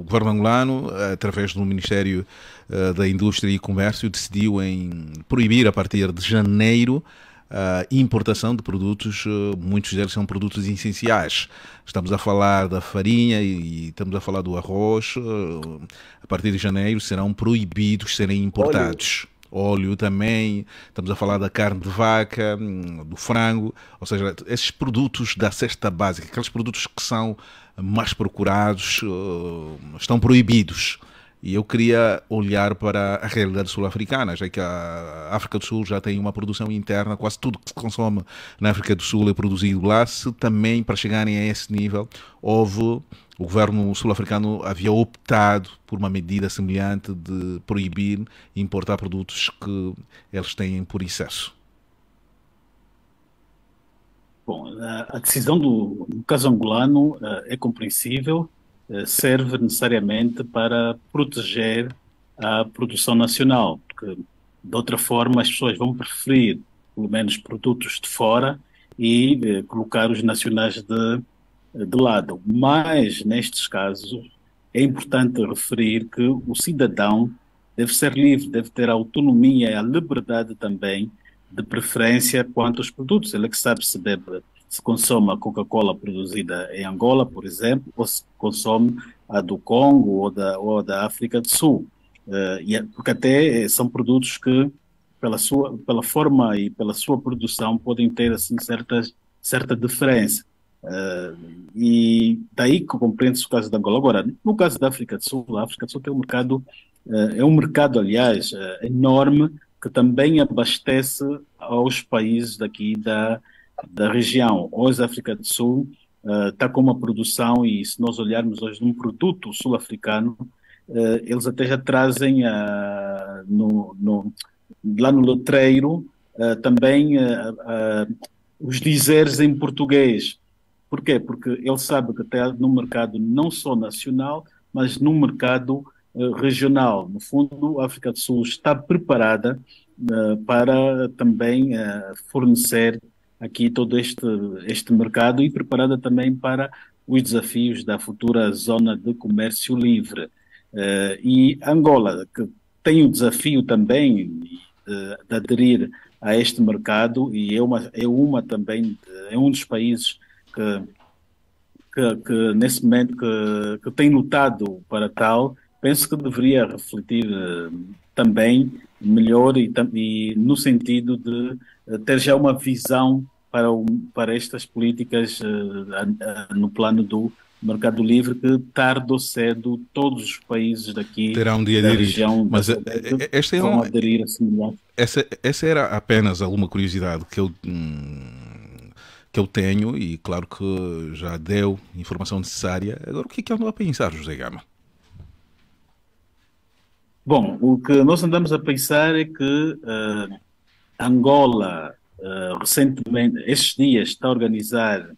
governo angolano, através do Ministério da Indústria e Comércio, decidiu em proibir a partir de janeiro a importação de produtos, muitos deles são produtos essenciais. Estamos a falar da farinha e estamos a falar do arroz. A partir de janeiro serão proibidos serem Óleo. importados. Óleo também, estamos a falar da carne de vaca, do frango, ou seja, esses produtos da cesta básica, aqueles produtos que são mais procurados, estão proibidos. E eu queria olhar para a realidade sul-africana, já que a África do Sul já tem uma produção interna, quase tudo que se consome na África do Sul é produzido lá. Se também, para chegarem a esse nível, o governo sul-africano havia optado por uma medida semelhante de proibir importar produtos que eles têm por excesso. Bom, a decisão no caso angolano é compreensível, serve necessariamente para proteger a produção nacional, porque de outra forma as pessoas vão preferir pelo menos produtos de fora e colocar os nacionais de lado. Mas nestes casos é importante referir que o cidadão deve ser livre, deve ter a autonomia e a liberdade também de preferência quanto aos produtos. Ele é que sabe se consome a Coca-Cola produzida em Angola, por exemplo, ou se consome a do Congo ou da África do Sul. Porque até são produtos que, pela forma e pela sua produção, podem ter assim, certa diferença. E daí que compreende-se o caso de Angola. Agora, no caso da África do Sul, a África do Sul tem um mercado, aliás, enorme, que também abastece aos países daqui da região. Hoje, a África do Sul está com uma produção, e se nós olharmos hoje num produto sul-africano, eles até já trazem lá no letreiro também os dizeres em português. Por quê? Porque ele sabe que está no mercado não só nacional, mas no mercado regional. No fundo, a África do Sul está preparada para também fornecer aqui todo este mercado e preparada também para os desafios da futura zona de comércio livre. E Angola, que tem o desafio também de aderir a este mercado, e é uma também, é um dos países que nesse momento que tem lutado para tal. Penso que deveria refletir também melhor e no sentido de ter já uma visão para estas políticas no plano do mercado livre, que tarde ou cedo todos os países daqui Terão de da aderir. região da Mas SADC esta é vão uma, aderir a semelhante. essa era apenas alguma curiosidade que eu tenho e claro que já deu informação necessária. Agora, o que é que andou a pensar, José Gama? Bom, o que nós andamos a pensar é que Angola, recentemente, estes dias, está a organizar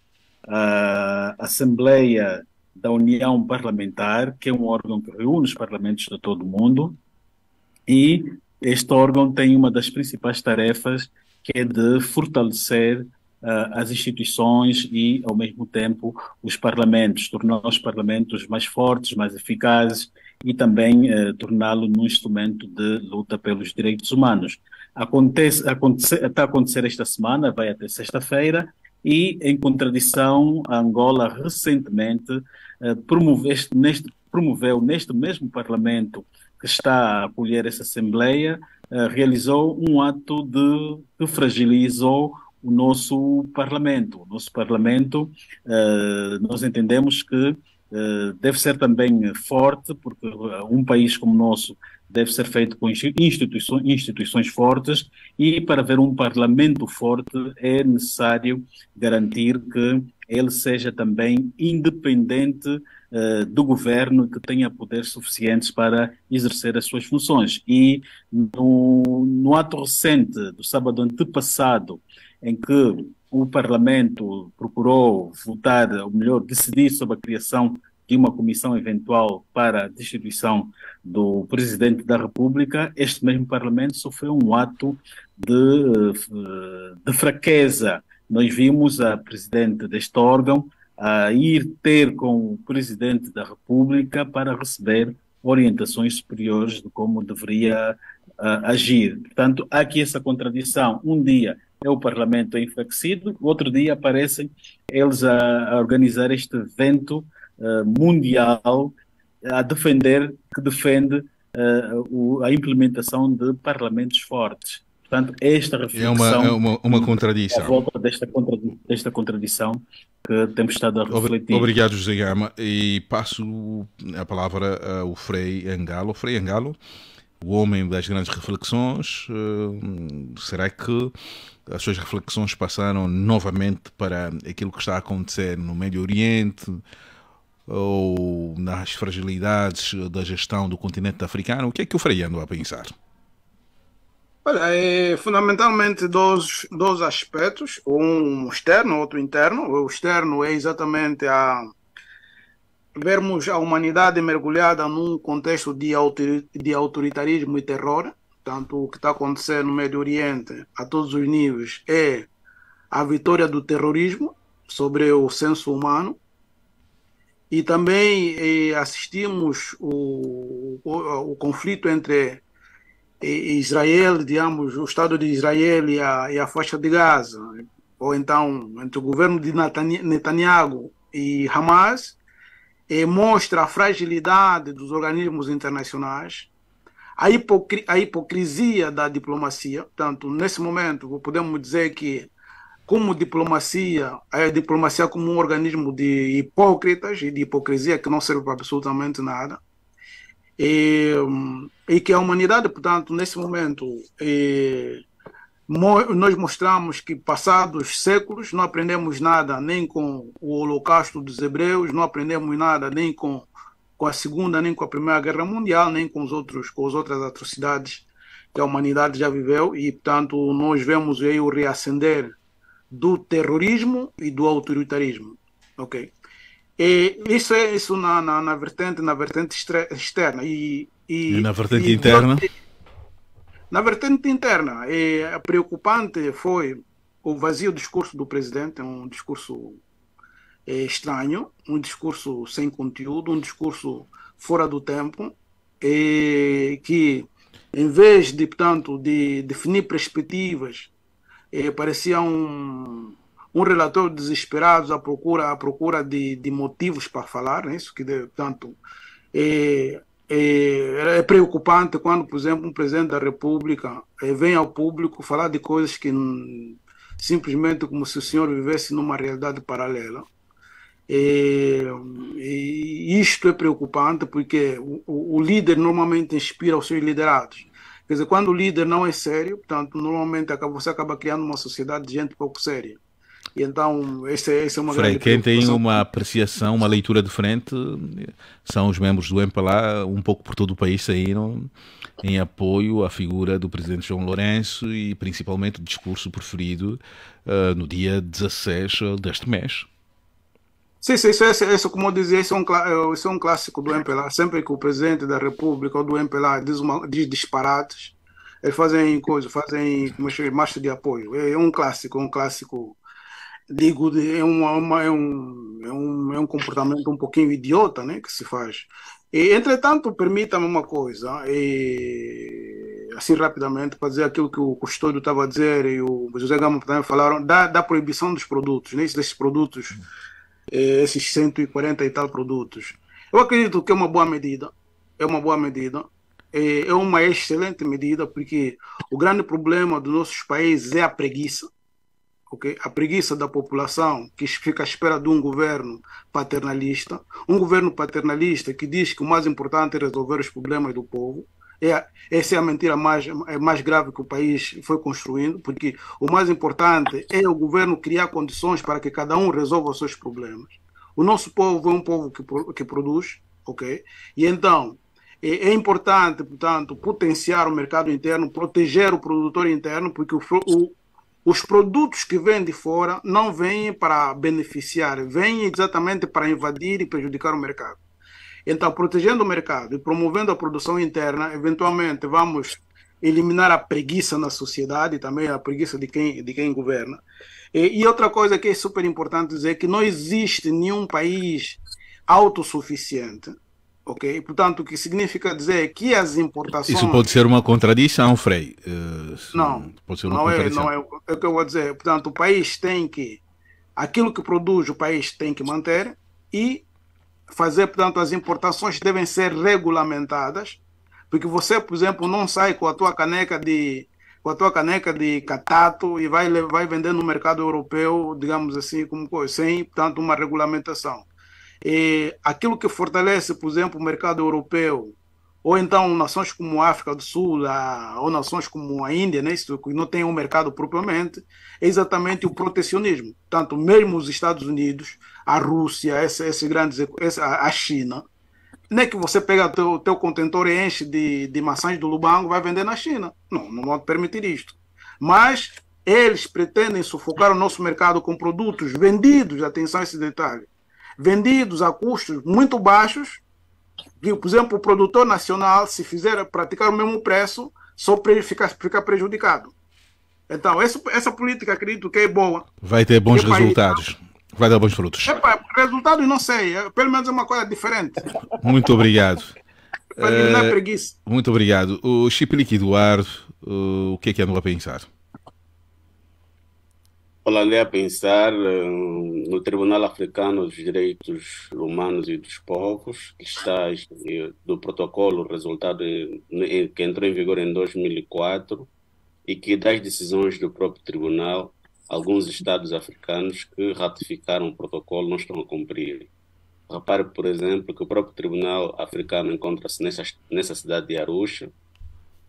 a Assembleia da União Parlamentar, que é um órgão que reúne os parlamentos de todo o mundo, e este órgão tem uma das principais tarefas, que é de fortalecer as instituições e, ao mesmo tempo, os parlamentos, tornar os parlamentos mais fortes, mais eficazes e também torná-lo num instrumento de luta pelos direitos humanos. Está a acontecer esta semana, vai até sexta-feira, e, em contradição, a Angola recentemente promoveu neste mesmo parlamento que está a acolher essa Assembleia, realizou um ato que fragilizou o nosso Parlamento. O nosso Parlamento, nós entendemos que deve ser também forte, porque um país como o nosso deve ser feito com instituições fortes, e para haver um Parlamento forte é necessário garantir que ele seja também independente do governo, que tenha poderes suficientes para exercer as suas funções. E no ato recente, do sábado antepassado, em que o Parlamento procurou votar, ou melhor, decidir sobre a criação de uma comissão eventual para a destituição do Presidente da República, este mesmo Parlamento sofreu um ato de fraqueza. Nós vimos a Presidente deste órgão a ir ter com o Presidente da República para receber orientações superiores de como deveria agir. Portanto, há aqui essa contradição. Um dia é o Parlamento enfraquecido, outro dia aparecem eles a organizar este evento mundial a defender, que defende a implementação de parlamentos fortes. Portanto, esta reflexão uma à contradição. volta desta contradição que temos estado a refletir. Obrigado, José Gama. E passo a palavra ao Frei Angalo. Frei Angalo, o homem das grandes reflexões, será que as suas reflexões passaram novamente para aquilo que está a acontecer no Médio Oriente ou nas fragilidades da gestão do continente africano? O que é que o Frei andou a pensar? Olha, fundamentalmente dois aspectos, um externo, outro interno. O externo é exatamente vermos a humanidade mergulhada num contexto de autoritarismo e terror. Portanto, o que está acontecendo no Médio Oriente, a todos os níveis, é a vitória do terrorismo sobre o senso humano. E também assistimos o conflito entre Israel, digamos, o Estado de Israel e a faixa de Gaza, ou então entre o governo de Netanyahu e Hamas, mostra a fragilidade dos organismos internacionais, a hipocrisia da diplomacia. Portanto, nesse momento, podemos dizer que como diplomacia, a diplomacia como um organismo de hipócritas e de hipocrisia que não serve para absolutamente nada. E que a humanidade, portanto, nesse momento, nós mostramos que passados séculos não aprendemos nada nem com o Holocausto dos Hebreus, não aprendemos nada nem com a Segunda, nem com a Primeira Guerra Mundial, nem com as outras atrocidades que a humanidade já viveu, e, portanto, nós vemos aí o reacender do terrorismo e do autoritarismo. Ok? Isso na vertente externa. E na vertente interna? Na vertente interna, preocupante foi o vazio discurso do presidente, um discurso estranho, um discurso sem conteúdo, um discurso fora do tempo, que em vez de, portanto, de definir perspectivas, parecia um relatório desesperado à procura de motivos para falar, né? Isso que, portanto, é preocupante quando, por exemplo, um presidente da República vem ao público falar de coisas que simplesmente como se o senhor vivesse numa realidade paralela. E isto é preocupante porque o líder normalmente inspira os seus liderados. Quer dizer, quando o líder não é sério, portanto, normalmente você acaba criando uma sociedade de gente pouco séria. E então, essa é uma Frei, grande quem tem preocupação. uma apreciação, uma leitura diferente, são os membros do MPLA, um pouco por todo o país saíram em apoio à figura do presidente João Lourenço e principalmente o discurso preferido no dia 16 deste mês. Sim, isso, como eu dizia, isso é um clássico do MPLA. Sempre que o presidente da República ou do MPLA diz disparates, eles fazem como chama, marcha de apoio. É um clássico, digo, é um comportamento um pouquinho idiota, né, que se faz. Entretanto, permita-me uma coisa, assim rapidamente, para dizer aquilo que o Custódio estava a dizer e o José Gama também falaram, da proibição dos produtos, né, desses produtos, esses 140 e tal produtos. Eu acredito que é uma boa medida, é uma excelente medida, porque o grande problema dos nossos países é a preguiça. Okay? A preguiça da população que fica à espera de um governo paternalista que diz que o mais importante é resolver os problemas do povo. Essa é a mentira mais grave que o país foi construindo, porque o mais importante é o governo criar condições para que cada um resolva os seus problemas. O nosso povo é um povo que produz, ok? E então é importante, portanto, potenciar o mercado interno, proteger o produtor interno, porque os produtos que vêm de fora não vêm para beneficiar, vêm exatamente para invadir e prejudicar o mercado. Então, protegendo o mercado e promovendo a produção interna, eventualmente vamos eliminar a preguiça na sociedade, também a preguiça de quem governa. E outra coisa que é super importante dizer é que não existe nenhum país autossuficiente, ok? Portanto, o que significa dizer que as importações... Isso pode ser uma contradição, Frei. Não, pode ser uma não é, contradição. não é o que eu vou dizer. Portanto, o país tem que... Aquilo que produz, o país tem que manter e fazer, portanto, as importações devem ser regulamentadas, porque você, por exemplo, não sai com a tua caneca de catato e vai vender no mercado europeu, digamos assim, como coisa, sem, portanto, uma regulamentação. E aquilo que fortalece, por exemplo, o mercado europeu, ou então nações como a África do Sul, ou nações como a Índia, né, que não tem um mercado propriamente, é exatamente o protecionismo. Tanto mesmo os Estados Unidos, a Rússia, esses grandes, a China, não é que você pega o teu contentor e enche de maçãs do Lubango e vai vender na China. Não, não vão permitir isto. Mas eles pretendem sufocar o nosso mercado com produtos vendidos, atenção a esse detalhe, vendidos a custos muito baixos, que, por exemplo, o produtor nacional, se fizer praticar o mesmo preço, só fica prejudicado. Então, essa política, acredito que é boa. Vai ter bons resultados. Vai dar bons frutos. Resultados não sei, pelo menos é uma coisa diferente. Muito obrigado. Para eliminar preguiça. Muito obrigado. O Chiplique Eduardo, o que é que andou a pensar? Olha, andei a pensar no Tribunal Africano dos Direitos Humanos e dos Povos, que está do protocolo resultado que entrou em vigor em 2004 e que das decisões do próprio tribunal, alguns estados africanos que ratificaram o protocolo não estão a cumprir. Repare, por exemplo, que o próprio Tribunal Africano encontra-se nessa cidade de Arusha.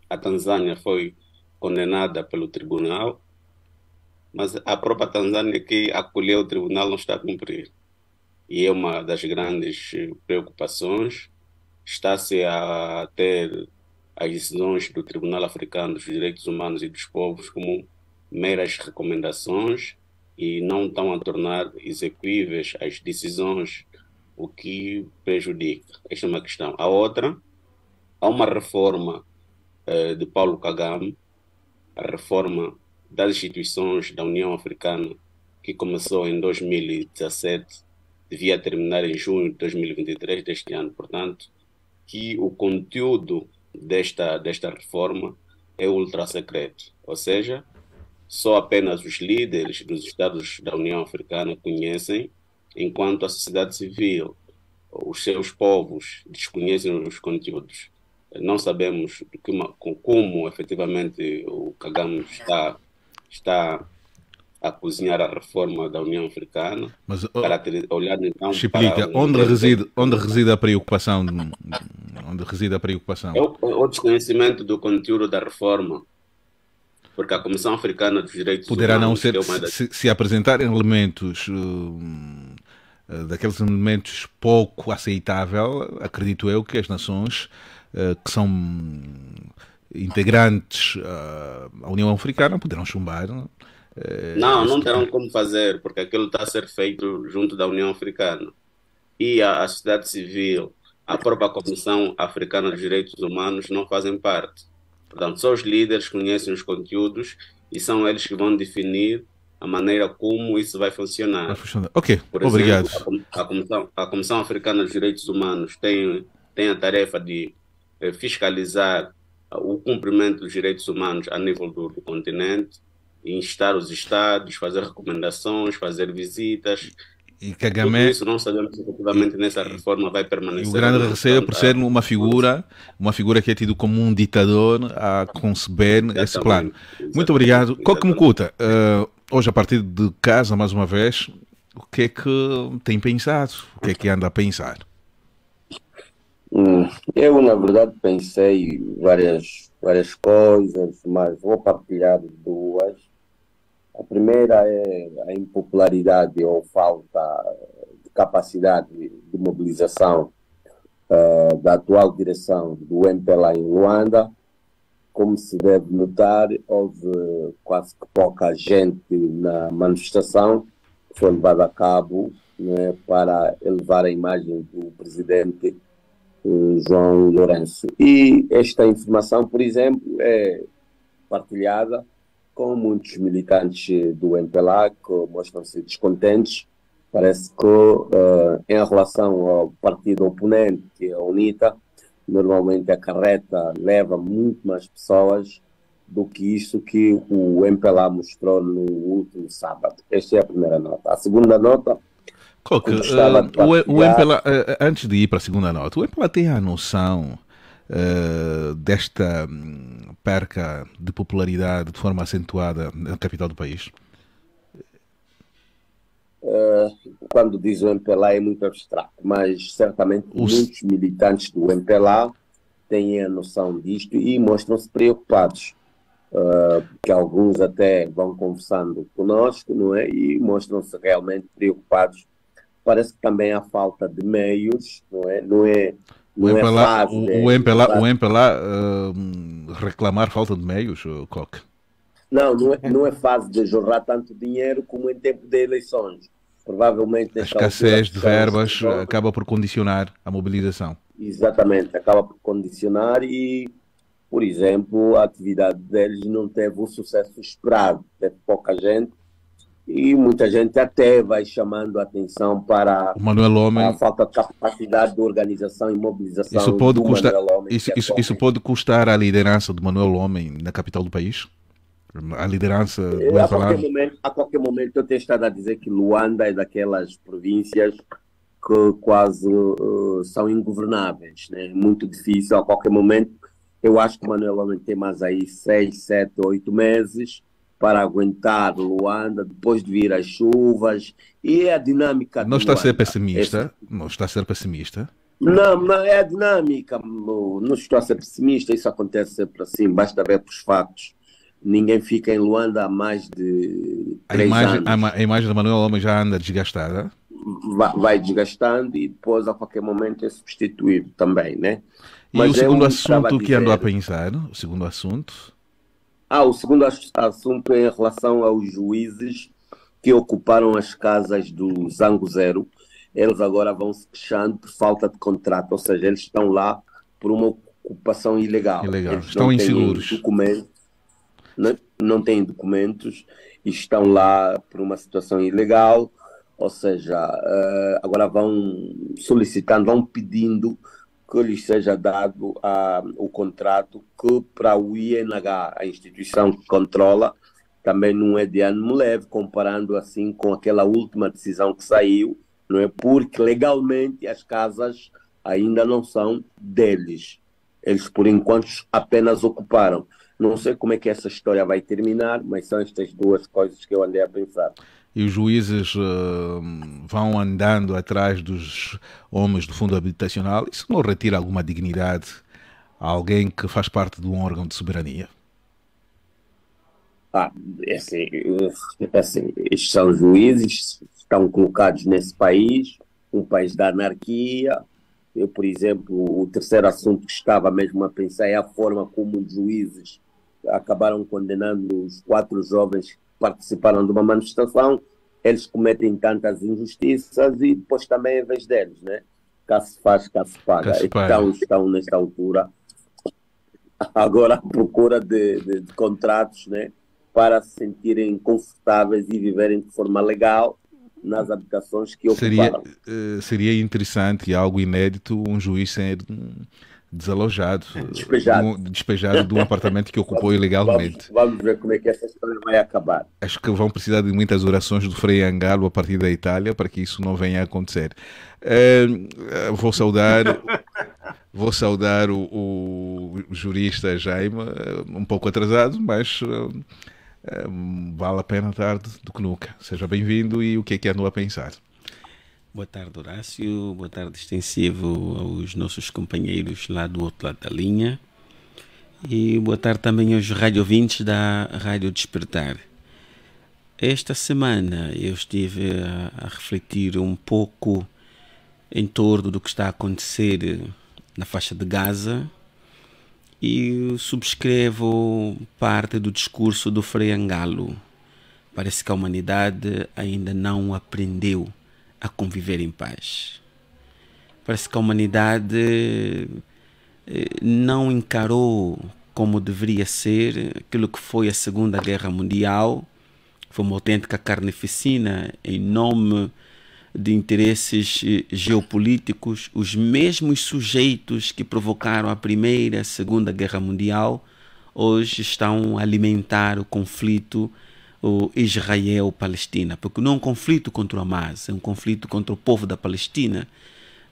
A Tanzânia foi condenada pelo tribunal, mas a própria Tanzânia que acolheu o tribunal não está a cumprir. E é uma das grandes preocupações. Está-se a ter as decisões do Tribunal Africano dos Direitos Humanos e dos Povos como meras recomendações e não estão a tornar execuíveis as decisões, o que prejudica. Esta é uma questão. A outra, há uma reforma de Paulo Kagame, a reforma das instituições da União Africana, que começou em 2017, devia terminar em junho de 2023 deste ano. Portanto, que o conteúdo desta reforma é ultra secreto, ou seja, só apenas os líderes dos Estados da União Africana conhecem, enquanto a sociedade civil, os seus povos desconhecem os conteúdos. Não sabemos como efetivamente o Kagame está a cozinhar a reforma da União Africana. Mas, olhar então Chiplica, para onde reside a preocupação? Onde reside a preocupação? É o desconhecimento do conteúdo da reforma. Porque a Comissão Africana dos Direitos Poderá Humanos... não ser, se apresentarem elementos, daqueles elementos pouco aceitável, acredito eu que as nações que são integrantes à União Africana poderão chumbar. Não terão como fazer, porque aquilo está a ser feito junto da União Africana. E a sociedade civil, a própria Comissão Africana dos Direitos Humanos não fazem parte. Portanto, só os líderes conhecem os conteúdos e são eles que vão definir a maneira como isso vai funcionar. Ok, por obrigado. Exemplo, a Comissão Africana dos Direitos Humanos tem a tarefa de fiscalizar o cumprimento dos direitos humanos a nível do continente, instar os estados, fazer recomendações, fazer visitas. E Kagame, tudo isso não sabemos se efetivamente nessa reforma vai permanecer. E o grande receio é por ser uma figura que é tido como um ditador a conceber esse plano. Muito obrigado. Kokumkuta, hoje a partir de casa, mais uma vez, o que é que tem pensado? O que é que anda a pensar? Eu, na verdade, pensei várias coisas, mas vou partilhar duas. A primeira é a impopularidade ou falta de capacidade de mobilização da atual direção do MPLA em Luanda. Como se deve notar, houve quase que pouca gente na manifestação que foi levada a cabo, né, para elevar a imagem do presidente João Lourenço. E esta informação, por exemplo, é partilhada com muitos militantes do MPLA que mostram-se descontentes. Parece que, em relação ao partido oponente, que é a UNITA, normalmente a carreta leva muito mais pessoas do que isso que o MPLA mostrou no último sábado. Esta é a primeira nota. A segunda nota... Coque, o MPLA, antes de ir para a segunda nota, o MPLA tem a noção desta perca de popularidade de forma acentuada na capital do país? Quando diz o MPLA é muito abstrato, mas certamente muitos militantes do MPLA têm a noção disto e mostram-se preocupados, porque alguns até vão conversando conosco, não é? E mostram-se realmente preocupados. Parece que também há falta de meios, não é? O MPLA reclamar falta de meios, Coque? Não é fase de jorrar tanto dinheiro como em tempo de eleições. Provavelmente a escassez de verbas acaba por condicionar a mobilização. Exatamente, acaba por condicionar e, por exemplo, a atividade deles não teve o sucesso esperado. Teve pouca gente e muita gente até vai chamando a atenção para a falta de capacidade de organização e mobilização. Isso pode custar a liderança do Manuel Homem na capital do país? A liderança do a qualquer momento eu tenho estado a dizer que Luanda é daquelas províncias que quase são ingovernáveis, né? Muito difícil a qualquer momento. Eu acho que o Manuel Homem tem mais aí 6, 7, 8 meses para aguentar Luanda, depois de vir as chuvas e a dinâmica. Não está a ser pessimista? Não está a ser pessimista? Não é a dinâmica. Não estou a ser pessimista, isso acontece sempre assim, basta ver para os fatos. Ninguém fica em Luanda há mais de 3 anos. A imagem do Manuel Homem já anda desgastada? Vai desgastando e depois a qualquer momento é substituído também, né? Mas o segundo assunto que ando a pensar, o segundo assunto... o segundo assunto é em relação aos juízes que ocuparam as casas do Zango Zero. Eles agora vão se queixando por falta de contrato, ou seja, eles estão lá por uma ocupação ilegal. Estão inseguros. Não têm documentos e estão lá por uma situação ilegal, ou seja, agora vão solicitando, vão pedindo que lhes seja dado o contrato que para o INH, a instituição que controla, também não é de ânimo leve, comparando assim com aquela última decisão que saiu, não é? Porque legalmente as casas ainda não são deles. Eles, por enquanto, apenas ocuparam. Não sei como é que essa história vai terminar, mas são estas duas coisas que eu andei a pensar. E os juízes vão andando atrás dos homens do fundo habitacional. Isso não retira alguma dignidade a alguém que faz parte de um órgão de soberania? Estes são juízes, estão colocados nesse país, um país da anarquia. Eu, por exemplo, o terceiro assunto que estava mesmo a pensar é a forma como os juízes acabaram condenando os 4 jovens que participaram de uma manifestação. Eles cometem tantas injustiças e depois também, em vez deles, né? Cá se faz, cá se paga. Então estão nesta altura agora à procura de contratos, né? Para se sentirem confortáveis e viverem de forma legal nas habitações que ocuparam. Seria interessante e algo inédito um juiz ser desalojado, despejado de um apartamento que ocupou ilegalmente. Vamos ver como é que essa história vai acabar. Acho que vão precisar de muitas orações do Frei Angalo a partir da Itália para que isso não venha a acontecer. Vou saudar o jurista Jaime, um pouco atrasado, mas vale a pena tarde do que nunca. Seja bem-vindo e o que é que andou a pensar? Boa tarde, Horácio. Boa tarde, extensivo aos nossos companheiros lá do outro lado da linha. E boa tarde também aos radiovintes da Rádio Despertar. Esta semana eu estive a refletir um pouco em torno do que está a acontecer na faixa de Gaza e subscrevo parte do discurso do Frei Angalo. Parece que a humanidade ainda não aprendeu a conviver em paz. Parece que a humanidade não encarou como deveria ser. Aquilo que foi a Segunda Guerra Mundial foi uma autêntica carnificina em nome de interesses geopolíticos. Os mesmos sujeitos que provocaram a Primeira e a Segunda Guerra Mundial hoje estão a alimentar o conflito Israel-Palestina, porque não é um conflito contra o Hamas, é um conflito contra o povo da Palestina.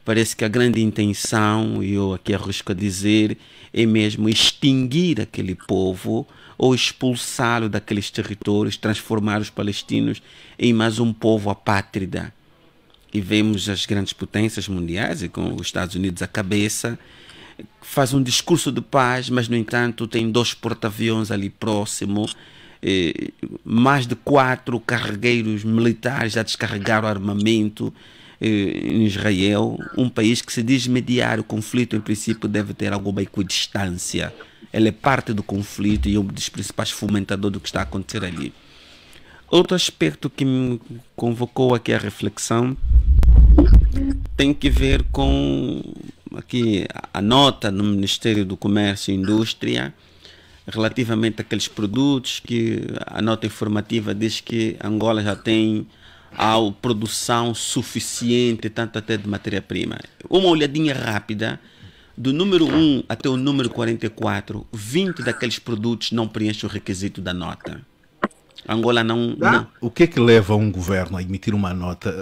Parece que a grande intenção, e eu aqui arrisco a dizer, é mesmo extinguir aquele povo ou expulsá-lo daqueles territórios, transformar os palestinos em mais um povo apátrida. E vemos as grandes potências mundiais, e com os Estados Unidos à cabeça, faz um discurso de paz, mas no entanto tem 2 porta-aviões ali próximo, mais de 4 cargueiros militares já descarregaram armamento em Israel, um país que se diz mediar o conflito. Em princípio deve ter alguma equidistância, ele é parte do conflito e é um dos principais fomentadores do que está a acontecer ali. Outro aspecto que me convocou aqui a reflexão tem que ver com aqui a nota no Ministério do Comércio e Indústria relativamente àqueles produtos que a nota informativa diz que Angola já tem a produção suficiente, tanto até de matéria-prima. Uma olhadinha rápida, do número 1 até o número 44, 20 daqueles produtos não preenchem o requisito da nota. Angola não... O que é que leva um governo a emitir uma nota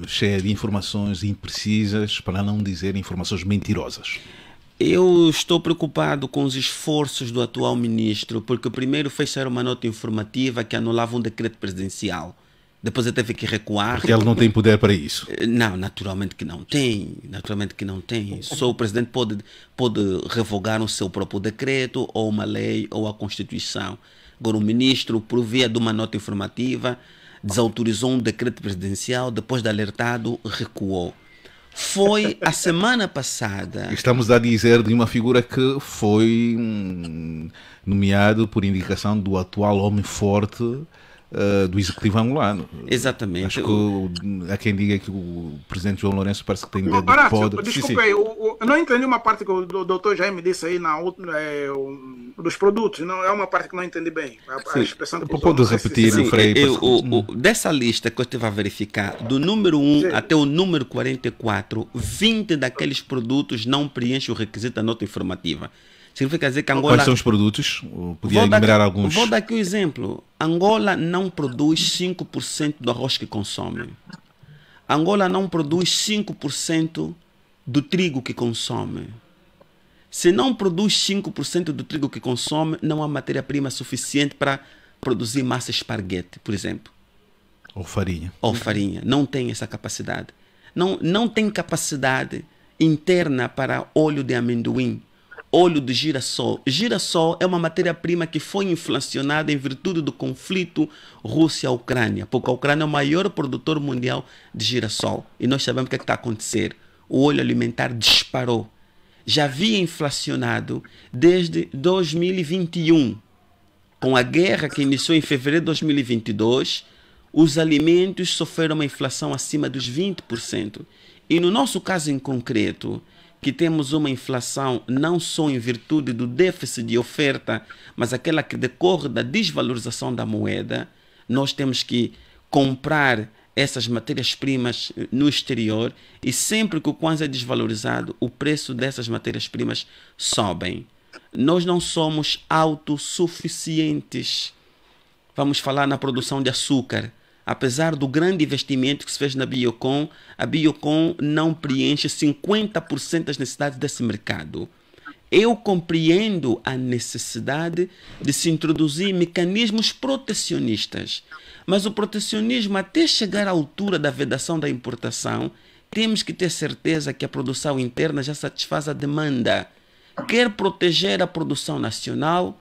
cheia de informações imprecisas, para não dizer informações mentirosas? Eu estou preocupado com os esforços do atual ministro, porque primeiro fez sair uma nota informativa que anulava um decreto presidencial. Depois ele teve que recuar. Porque ele não tem poder para isso. Não, naturalmente que não tem. Naturalmente que não tem. Só o presidente pode revogar o seu próprio decreto, ou uma lei, ou a Constituição. Agora o ministro, por via de uma nota informativa, desautorizou um decreto presidencial, depois de alertado, recuou. Foi a semana passada... Estamos a dizer de uma figura que foi nomeado por indicação do atual homem forte do executivo angolano. Exatamente. Acho que há quem diga que o presidente João Lourenço parece que tem dedo Horácio, podre. Desculpe aí, eu não entendi uma parte que o doutor Jaime disse aí dos produtos. Não, é uma parte que não entendi bem. A expressão que pode repetir, Frei? Dessa lista que eu estive a verificar, do número 1 até o número 44, 20 daqueles produtos não preenchem o requisito da nota informativa. Significa dizer que Angola... Quais são os produtos? Podia enumerar alguns. Vou dar aqui um exemplo. Angola não produz 5% do arroz que consome. Angola não produz 5% do trigo que consome. Se não produz 5% do trigo que consome, não há matéria-prima suficiente para produzir massa esparguete, por exemplo. Ou farinha. Ou farinha. Não tem essa capacidade. Não tem capacidade interna para óleo de amendoim. Óleo de girassol. Girassol é uma matéria-prima que foi inflacionada em virtude do conflito Rússia-Ucrânia, porque a Ucrânia é o maior produtor mundial de girassol. E nós sabemos o que está a acontecer. O óleo alimentar disparou. Já havia inflacionado desde 2021. Com a guerra que iniciou em fevereiro de 2022, os alimentos sofreram uma inflação acima dos 20%. E no nosso caso em concreto, que temos uma inflação não só em virtude do déficit de oferta, mas aquela que decorre da desvalorização da moeda, nós temos que comprar essas matérias-primas no exterior e sempre que o Kwanza é desvalorizado, o preço dessas matérias-primas sobem. Nós não somos autossuficientes. Vamos falar na produção de açúcar. Apesar do grande investimento que se fez na Biocon, a Biocon não preenche 50% das necessidades desse mercado. Eu compreendo a necessidade de se introduzir mecanismos protecionistas, mas o protecionismo, até chegar à altura da vedação da importação, temos que ter certeza que a produção interna já satisfaz a demanda. Quer proteger a produção nacional,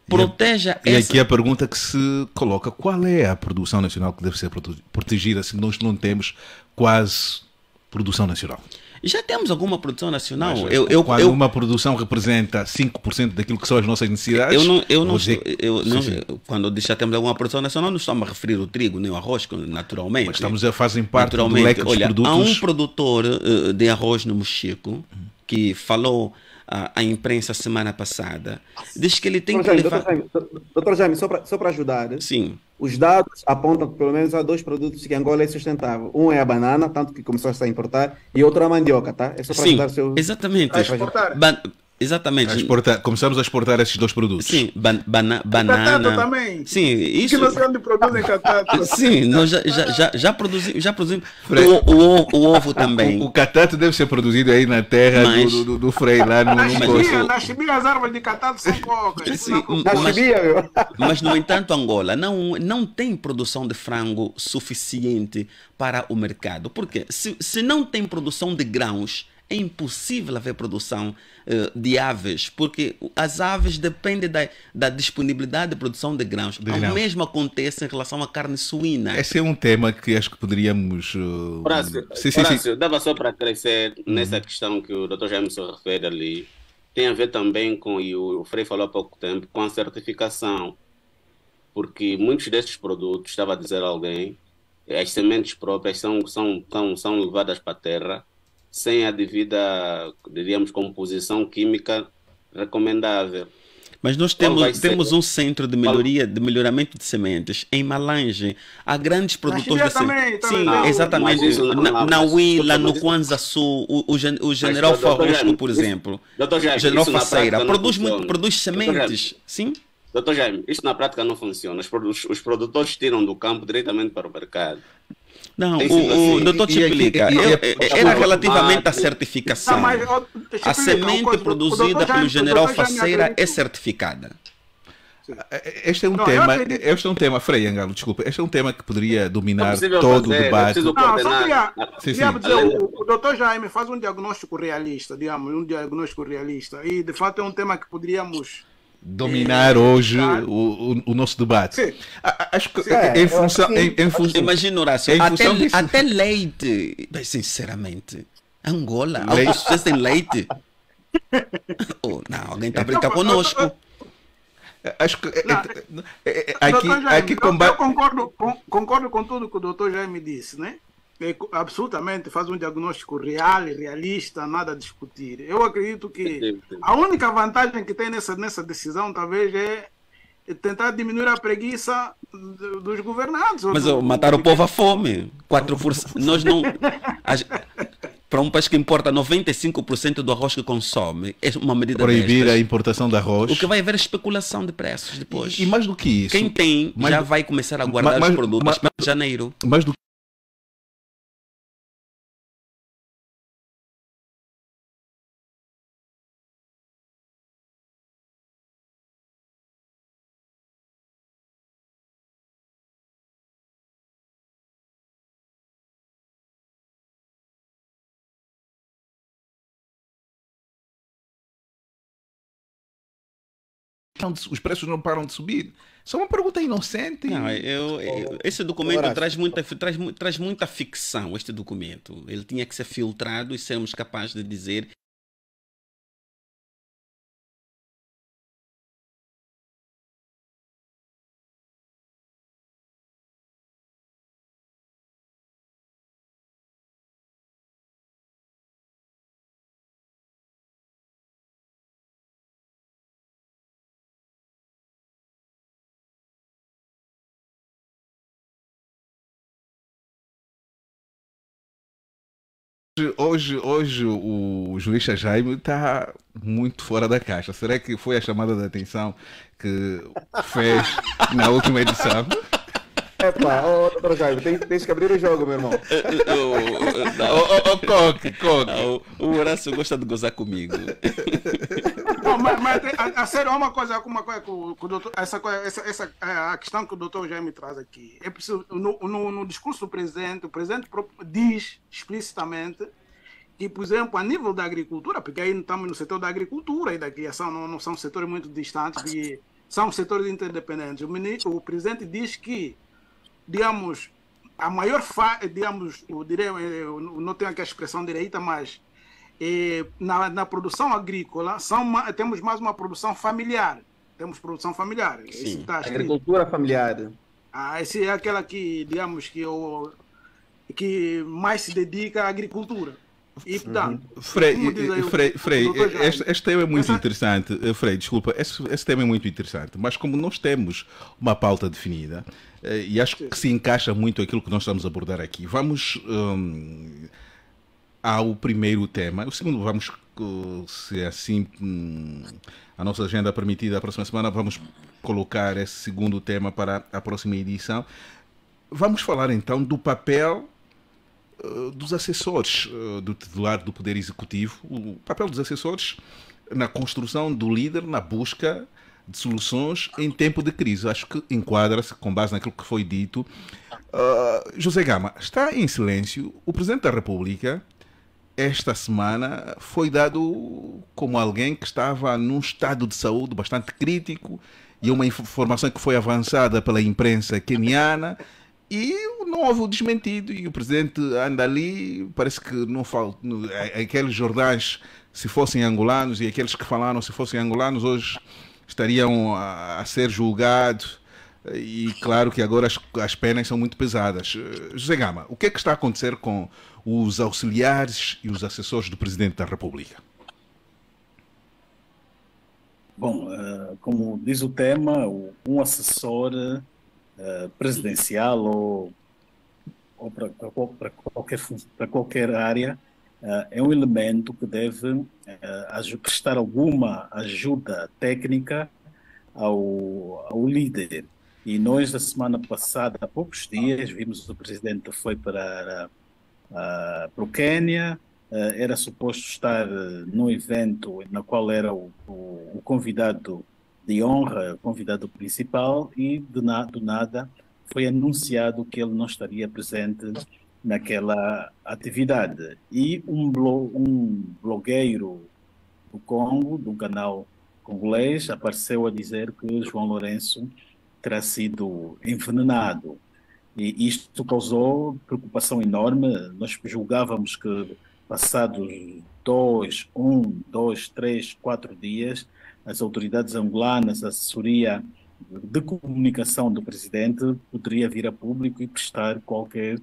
proteja e aqui a pergunta que se coloca: qual é a produção nacional que deve ser protegida se nós não temos quase produção nacional? Já temos alguma produção nacional. Quando uma produção representa 5% daquilo que são as nossas necessidades... Quando eu digo já temos alguma produção nacional, não estamos a referir o trigo nem o arroz, naturalmente. Mas fazem parte do leque dos produtos. Há um produtor de arroz no Mochico que falou à imprensa semana passada, diz que ele tem que Jaime, levar... Doutor Jaime, só para ajudar, Sim. os dados apontam que pelo menos há 2 produtos que Angola é sustentável. Um é a banana, tanto que começou a importar, e outro é a mandioca, tá? É só para ajudar o seu... Exatamente. A exportar. Exatamente. Começamos a exportar esses 2 produtos. Sim, Catato banana. também. Sim, isso. Que não sei onde produzem catato. Sim, nós já produzimos o ovo também. O catato deve ser produzido aí na terra Mas- do Frei, lá no Costa. Na Chibia as árvores de catato são poucas. Sim, Na mas- chibia, meu. Mas, no entanto, Angola não tem produção de frango suficiente para o mercado. Por quê? Se não tem produção de grãos, é impossível haver produção de aves, porque as aves dependem da disponibilidade de produção de grãos. De O grãos. mesmo acontece em relação à carne suína. Esse é um tema que acho que poderíamos. Horácio, Sim. dava só para crescer nessa questão que o Dr. Jaime se refere ali. Tem a ver também com, e o Frei falou há pouco tempo, com a certificação. Porque muitos desses produtos, estava a dizer alguém, as sementes próprias são levadas para a terra sem a devida, diríamos, composição química recomendável. Mas nós Qual vai temos ser? um centro de melhoramento de sementes em Malange. Há grandes produtores de Chibia sementes. também, Sim, não, exatamente. mas isso não- Na mas- Huila, no mas- Kwanza Sul, o General Mas, doutor Farrosco, Jaime, por isso- exemplo. Dr. Jaime, O General isso na Faceira prática não produz funciona. produz Dr. sementes. Sim? Doutor Jaime, isto na prática não funciona. Os produtores tiram do campo diretamente para o mercado. Não, Tem sido assim. o doutor te explica. Era relativamente à certificação. A semente produzida pelo General Faceira é certificada. Este é um Não, eu tema. acredito- Este é um tema, Frei Angalo, desculpa. Este é um tema que poderia Não é dominar possível todo o fazer, é debate. preciso Não, só coordenar. queria Sim. dizer, Além- o doutor Jaime faz um diagnóstico realista, digamos, um diagnóstico realista. E, de fato, é um tema que poderíamos... Dominar hoje o nosso debate. Sim. Acho que Sim. em função. Em função Imagina, Horácio, Em função disso. até leite. Bem, sinceramente, Angola, Leite? alguns vocês têm leite? Oh, não, alguém está a brincar conosco. Acho que Não, aqui, Dr. Jaime, aqui eu combate. concordo com tudo que o doutor Jaime disse, né? Absolutamente faz um diagnóstico real e realista, nada a discutir. Eu acredito que a única vantagem que tem nessa decisão, talvez, é tentar diminuir a preguiça dos governantes. Mas matar o povo à fome. 4%. Nós não. Para um país que importa 95% do arroz que consome, é uma medida Proibir a destas. importação de arroz. O que vai haver é especulação de preços depois. E mais do que isso. Quem tem mais já do- vai começar a guardar mais- os produtos mais- para janeiro. Mais do os preços não param de subir. Só uma pergunta inocente. Não, esse documento Horácio. traz muita ficção, este documento. Ele tinha que ser filtrado e sermos capazes de dizer. Hoje o juiz Jaime está muito fora da caixa. Será que foi a chamada de atenção que fez na última edição? Epa, doutor Jaime, tens que abrir o jogo, meu irmão. Coque. O Horácio gosta de gozar comigo. Não, mas a sério, há uma coisa que o doutor, a questão que o doutor Jaime traz aqui. É preciso, no discurso do presidente, o presidente diz explicitamente que, por exemplo, a nível da agricultura, porque aí estamos no setor da agricultura e da criação, não são setores muito distantes, e são setores interdependentes. O presidente diz que, digamos, a maior, digamos, eu não tenho aqui a expressão direita, mas na produção agrícola temos mais uma produção familiar. Temos produção familiar. Sim. Está escrito. Agricultura familiar. Essa é aquela que, digamos, que mais se dedica à agricultura. E, portanto, Frei, como diz aí o Frei, doutor Jaime, este tema é muito essa- interessante. Frei, desculpa, esse tema é muito interessante, mas como nós temos uma pauta definida, e acho que se encaixa muito aquilo que nós estamos a abordar aqui, vamos ao primeiro tema. O segundo, vamos, se assim a nossa agenda permitir, a próxima semana, vamos colocar esse segundo tema para a próxima edição. Vamos falar então do papel dos assessores do titular do Poder Executivo, o papel dos assessores na construção do líder, na busca de soluções em tempo de crise. Acho que enquadra-se, com base naquilo que foi dito. José Gama, está em silêncio. O Presidente da República, esta semana, foi dado como alguém que estava num estado de saúde bastante crítico, e uma informação que foi avançada pela imprensa queniana, e não houve o desmentido, e o presidente anda ali, parece que não falta. Aqueles jornais, se fossem angolanos, e aqueles que falaram se fossem angolanos, hoje estariam a ser julgados, e claro que agora as penas são muito pesadas. José Gama, o que é que está a acontecer com os auxiliares e os assessores do Presidente da República? Bom, como diz o tema, um assessor presidencial ou para qualquer área é um elemento que deve prestar alguma ajuda técnica ao líder. E nós, na semana passada, há poucos dias, vimos o presidente foi para o Quênia, era suposto estar num evento na qual era o convidado de honra, convidado principal, e do nada foi anunciado que ele não estaria presente naquela atividade. E um blogueiro do Congo, do canal congolês, apareceu a dizer que João Lourenço terá sido envenenado. E isto causou preocupação enorme. Nós julgávamos que passados 2, 3, 4 dias, as autoridades angolanas, a assessoria de comunicação do presidente poderia vir a público e prestar qualquer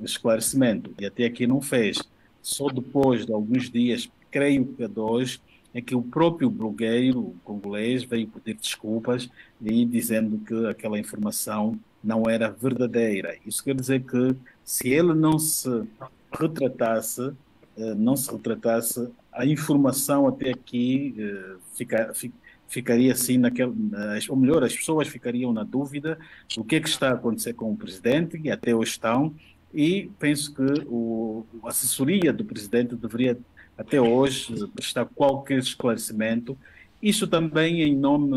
esclarecimento. E até aqui não fez. Só depois de alguns dias, creio que a 2, é que o próprio blogueiro congolês veio pedir desculpas e dizendo que aquela informação não era verdadeira. Isso quer dizer que se ele não se retratasse, a informação até aqui ficaria assim ou melhor, as pessoas ficariam na dúvida do que é que está a acontecer com o presidente, e até hoje estão, e penso que a assessoria do presidente deveria até hoje prestar qualquer esclarecimento. Isso também em nome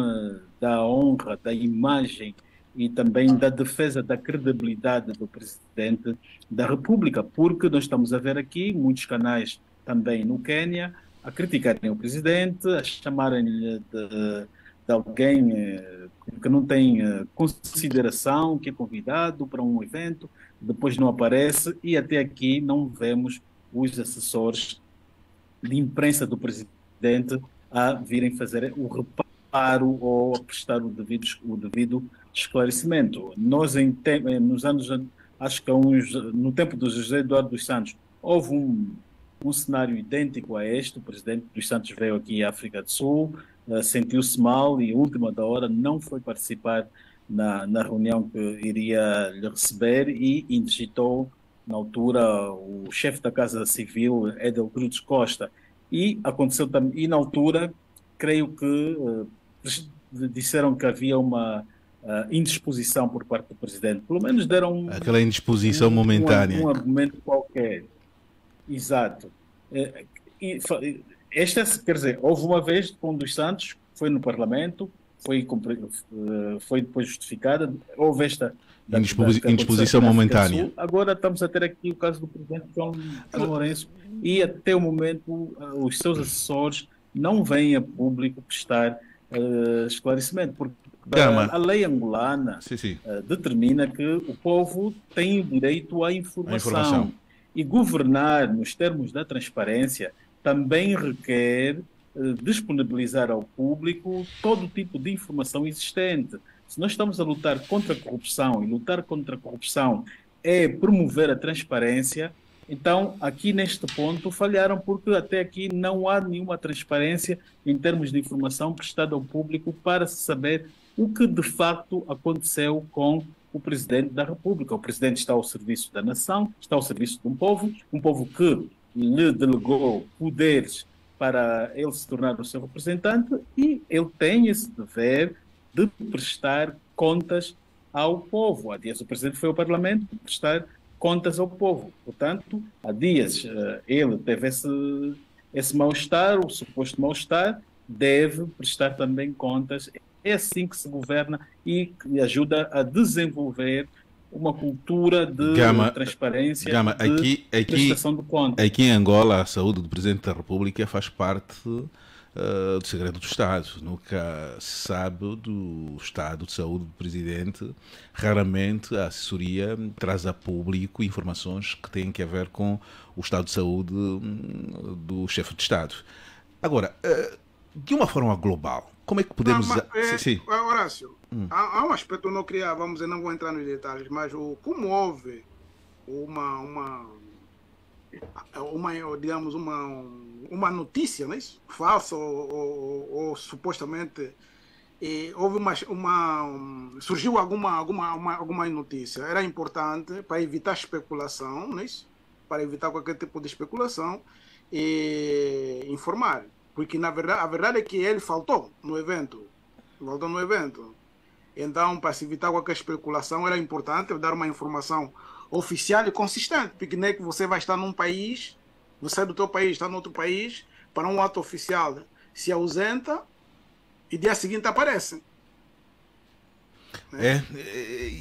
da honra, da imagem e também da defesa da credibilidade do Presidente da República, porque nós estamos a ver aqui muitos canais também no Quênia a criticarem o Presidente, a chamarem-lhe de alguém que não tem consideração, que é convidado para um evento, depois não aparece, e até aqui não vemos os assessores de imprensa do Presidente a virem fazer o reparo ou a prestar o devido esclarecimento. Nós, nos anos, acho que no tempo do José Eduardo dos Santos, houve um cenário idêntico a este. O presidente dos Santos veio aqui à África do Sul, sentiu-se mal e, última da hora, não foi participar na reunião que iria lhe receber e indigitou, na altura, o chefe da Casa Civil, Edel Cruz Costa. E aconteceu também, e na altura, creio que disseram que havia uma indisposição por parte do presidente. Pelo menos deram aquela indisposição momentânea. Um argumento qualquer. Exato. Quer dizer, houve uma vez com dos Santos, foi no Parlamento, foi depois justificada, houve esta indisposição momentânea. Agora estamos a ter aqui o caso do presidente João Lourenço, e até o momento os seus assessores não vêm a público prestar esclarecimento, porque a lei angolana determina que o povo tem o direito à informação. E governar nos termos da transparência também requer disponibilizar ao público todo tipo de informação existente. Se nós estamos a lutar contra a corrupção, e lutar contra a corrupção é promover a transparência, Então, aqui neste ponto, falharam porque até aqui não há nenhuma transparência em termos de informação prestada ao público para se saber o que de facto aconteceu com o Presidente da República. O Presidente está ao serviço da nação, está ao serviço de um povo que lhe delegou poderes para ele se tornar o seu representante e ele tem esse dever de prestar contas ao povo. Há dias o Presidente foi ao Parlamento prestar contas ao povo. Portanto, há dias ele teve esse mal-estar, o suposto mal-estar, deve prestar também contas. É assim que se governa e que ajuda a desenvolver uma cultura de transparência, de prestação de contas. Aqui em Angola, a saúde do Presidente da República faz parte do segredo do Estado. Nunca se sabe do estado de saúde do Presidente. Raramente a assessoria traz a público informações que têm a ver com o estado de saúde do chefe de Estado. Agora, de uma forma global, como é que podemos... Horácio, há um aspecto que eu não queria, vamos dizer, não vou entrar nos detalhes, mas como houve digamos, uma notícia, não é isso? Falsa ou supostamente houve surgiu alguma notícia. Era importante para evitar especulação, não é isso? Para evitar qualquer tipo de especulação e informar. Porque a verdade é que ele faltou no evento. Então, para se evitar qualquer especulação, era importante dar uma informação oficial e consistente, porque nem que você vai estar num país, você é do teu país, está no outro país, para um ato oficial se ausenta e dia seguinte aparece.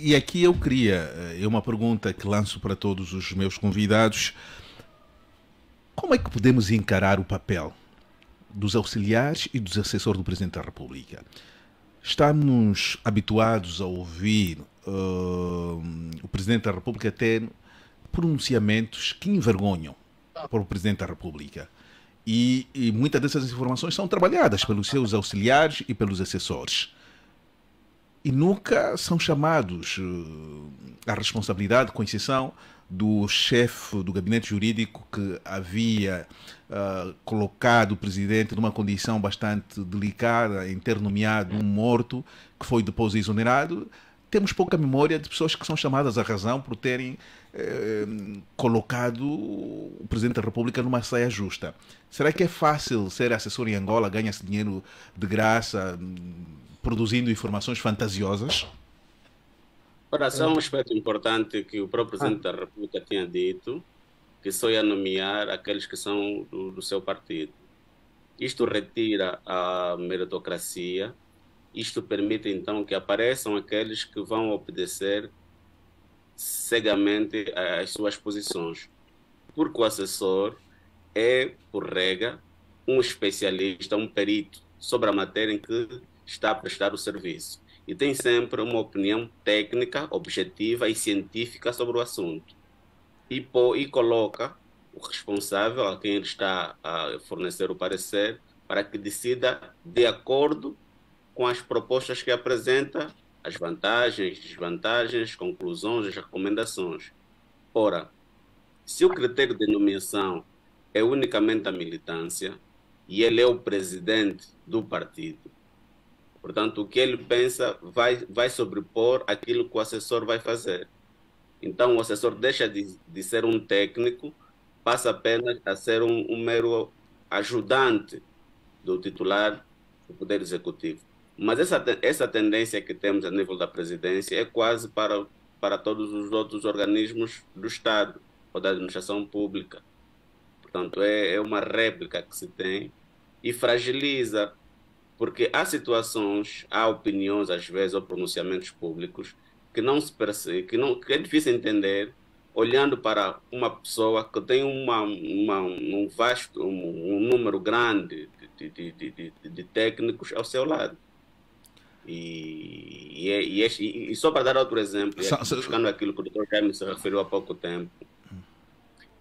E aqui eu queria, uma pergunta que lanço para todos os meus convidados: como é que podemos encarar o papel dos auxiliares e dos assessores do Presidente da República? Estamos habituados a ouvir o Presidente da República ter pronunciamentos que envergonham para o Presidente da República. E muitas dessas informações são trabalhadas pelos seus auxiliares e pelos assessores. E nunca são chamados à responsabilidade, com exceção do chefe do gabinete jurídico que havia colocado o Presidente numa condição bastante delicada em ter nomeado um morto que foi depois exonerado. Temos pouca memória de pessoas que são chamadas à razão por terem colocado o Presidente da República numa saia justa. Será que é fácil ser assessor em Angola, ganha-se dinheiro de graça, produzindo informações fantasiosas? Ora, só um aspecto importante que o próprio Presidente da República tinha dito, que só ia nomear aqueles que são do seu partido. Isto retira a meritocracia. Isto permite, então, que apareçam aqueles que vão obedecer cegamente às suas posições. Porque o assessor é, por regra, um especialista, um perito sobre a matéria em que está a prestar o serviço. E tem sempre uma opinião técnica, objetiva e científica sobre o assunto. E coloca o responsável, a quem ele está a fornecer o parecer, para que decida de acordo com as propostas que apresenta, as vantagens, desvantagens, conclusões, as recomendações. Ora, se o critério de nomeação é unicamente a militância e ele é o presidente do partido, portanto, o que ele pensa vai sobrepor aquilo que o assessor vai fazer. Então, o assessor deixa de ser um técnico, passa apenas a ser um mero ajudante do titular do Poder Executivo. Mas essa tendência que temos a nível da presidência é quase para todos os outros organismos do Estado ou da administração pública. Portanto, é uma réplica que se tem e fragiliza, porque há situações, há opiniões, às vezes, ou pronunciamentos públicos que não se percebe, que é difícil entender, olhando para uma pessoa que tem um número grande de técnicos ao seu lado. E só para dar outro exemplo, buscando aquilo que o Dr. Jaime se referiu há pouco tempo,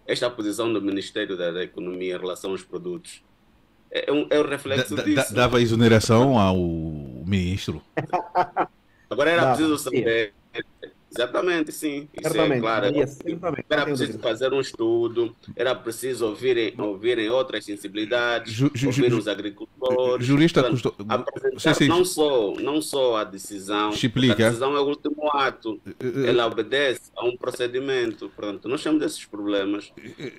esta posição do Ministério da Economia em relação aos produtos é o reflexo disso. Dava exoneração ao ministro. Agora era preciso saber Exatamente, sim. Isso é Certamente. claro. Certamente. Era preciso fazer um estudo, era preciso ouvirem outras sensibilidades, ouvir os agricultores, Jurista portanto, apresentar não só a decisão, a decisão é o último ato, ela obedece a um procedimento. Portanto, nós temos esses problemas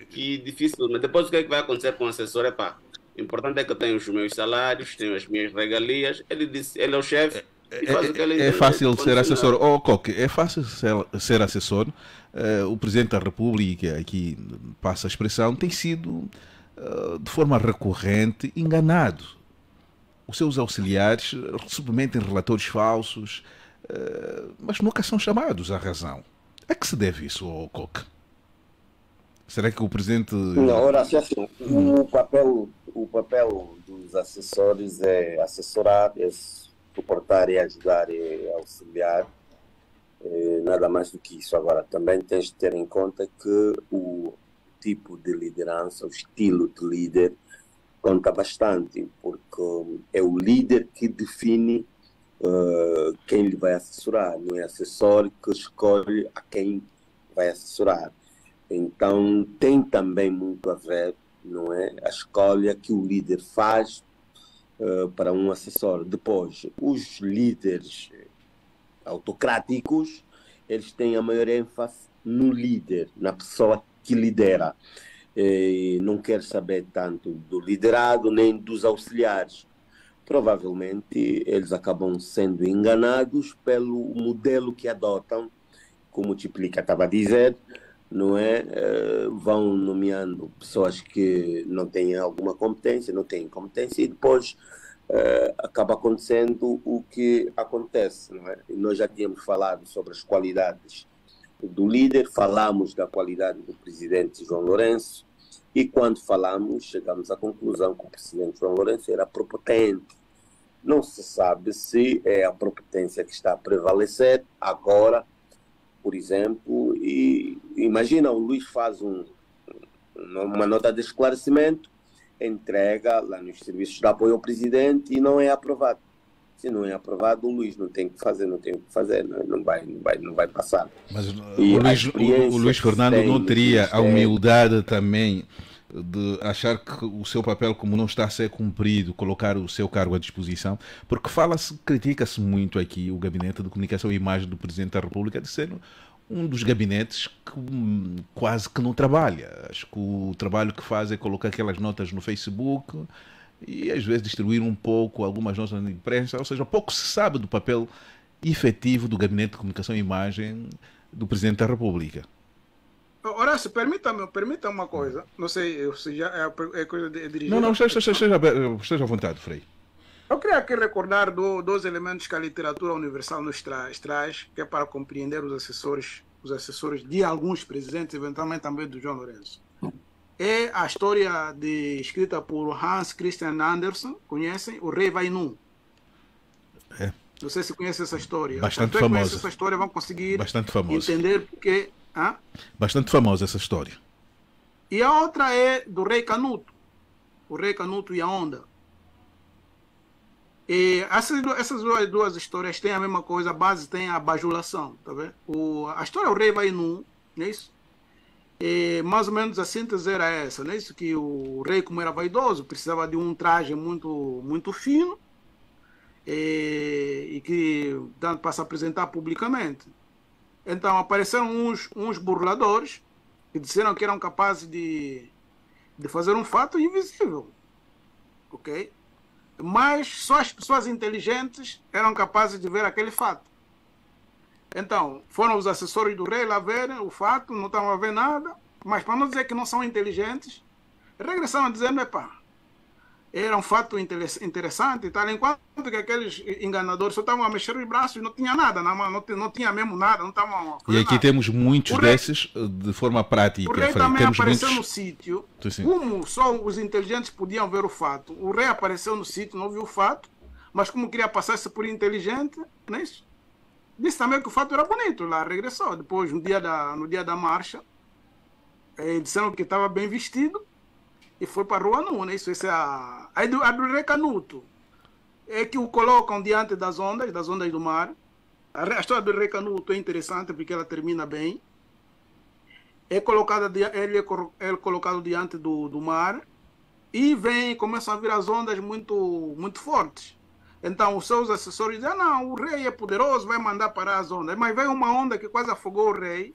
que dificilmente. Depois o que é que vai acontecer com o assessor? Epá, o importante é que eu tenho os meus salários, tenho as minhas regalias. Ele disse, ele é o chefe. É fácil ser assessor. Coque, é fácil ser assessor. O Presidente da República, aqui passa a expressão, tem sido de forma recorrente enganado. Os seus auxiliares submetem relatórios falsos, mas nunca são chamados à razão. A que se deve isso, Coque? Será que o Presidente... Não, ora, assim, o papel dos assessores é assessorar, é suportar e ajudar e auxiliar, nada mais do que isso. Agora, também tens de ter em conta que o tipo de liderança, o estilo de líder, conta bastante, porque é o líder que define quem lhe vai assessorar, não é o assessor que escolhe a quem vai assessorar. Então, tem também muito a ver, não é, a escolha que o líder faz para um assessor. Depois, os líderes autocráticos, eles têm a maior ênfase no líder, na pessoa que lidera. Não quer saber tanto do liderado nem dos auxiliares. Provavelmente, eles acabam sendo enganados pelo modelo que adotam, como o Tiplica estava a dizer, não é? Vão nomeando pessoas que não têm alguma competência, não têm competência, e depois acaba acontecendo o que acontece, não é? E nós já tínhamos falado sobre as qualidades do líder, falamos da qualidade do presidente João Lourenço, e quando falamos, chegamos à conclusão que o presidente João Lourenço era prepotente. Não se sabe se é a prepotência que está a prevalecer agora, por exemplo, e imagina, o Luís faz uma nota de esclarecimento, entrega lá nos serviços de apoio ao presidente e não é aprovado. Se não é aprovado, o Luís não tem o que fazer, não vai passar. Mas o Luís Fernando não teria a humildade também de achar que o seu papel, como não está a ser cumprido, colocar o seu cargo à disposição, porque critica-se muito aqui o Gabinete de Comunicação e Imagem do Presidente da República de ser um dos gabinetes que quase que não trabalha. Acho que o trabalho que faz é colocar aquelas notas no Facebook e às vezes distribuir um pouco algumas notas na imprensa, ou seja, pouco se sabe do papel efetivo do Gabinete de Comunicação e Imagem do Presidente da República. Horácio, permita-me uma coisa. Não sei se já é coisa de dirigir. Não, esteja à vontade, Frei. Eu queria aqui recordar dois elementos que a literatura universal nos traz, que é para compreender os assessores de alguns presidentes, eventualmente também do João Lourenço. É a história escrita por Hans Christian Andersen, conhecem? O Rei Vai Nu. Não sei se conhece essa história. Bastante famosa. Conhece essa história, vão conseguir entender porque... Bastante famosa essa história. E a outra é do Rei Canuto. O Rei Canuto e a Onda. E essas duas histórias têm a mesma coisa, a base tem a bajulação, tá vendo? A história do Rei Vai Nu, não é isso? E mais ou menos a síntese era essa, não é isso? Que o rei, como era vaidoso, precisava de um traje muito, muito fino e que dando para se apresentar publicamente. Então apareceram uns burladores que disseram que eram capazes de fazer um fato invisível, ok? Mas só as pessoas inteligentes eram capazes de ver aquele fato. Então, foram os assessores do rei lá verem o fato, não estavam a ver nada, mas para não dizer que não são inteligentes, regressaram dizendo, era um fato interessante e tal, enquanto que aqueles enganadores só estavam a mexer os braços, não tinha nada, não tinha mesmo nada, não estavam a fazer E aqui nada. Temos muitos desses de forma prática. O rei também temos apareceu muitos... no sítio, Sim. como só os inteligentes podiam ver o fato. O rei apareceu no sítio, não viu o fato, mas como queria passar-se por inteligente, não é isso? Disse também que o fato era bonito, lá regressou. Depois, no dia da marcha, disseram que estava bem vestido e foi para a rua nua, né? Isso é a do Rei Canuto. É que o colocam diante das ondas do mar, A história do Rei Canuto é interessante porque ela termina bem. Ele é colocado diante do mar e começam a vir as ondas muito fortes. Então os seus assessores dizem, não, o rei é poderoso, vai mandar parar as ondas. Mas veio uma onda que quase afogou o rei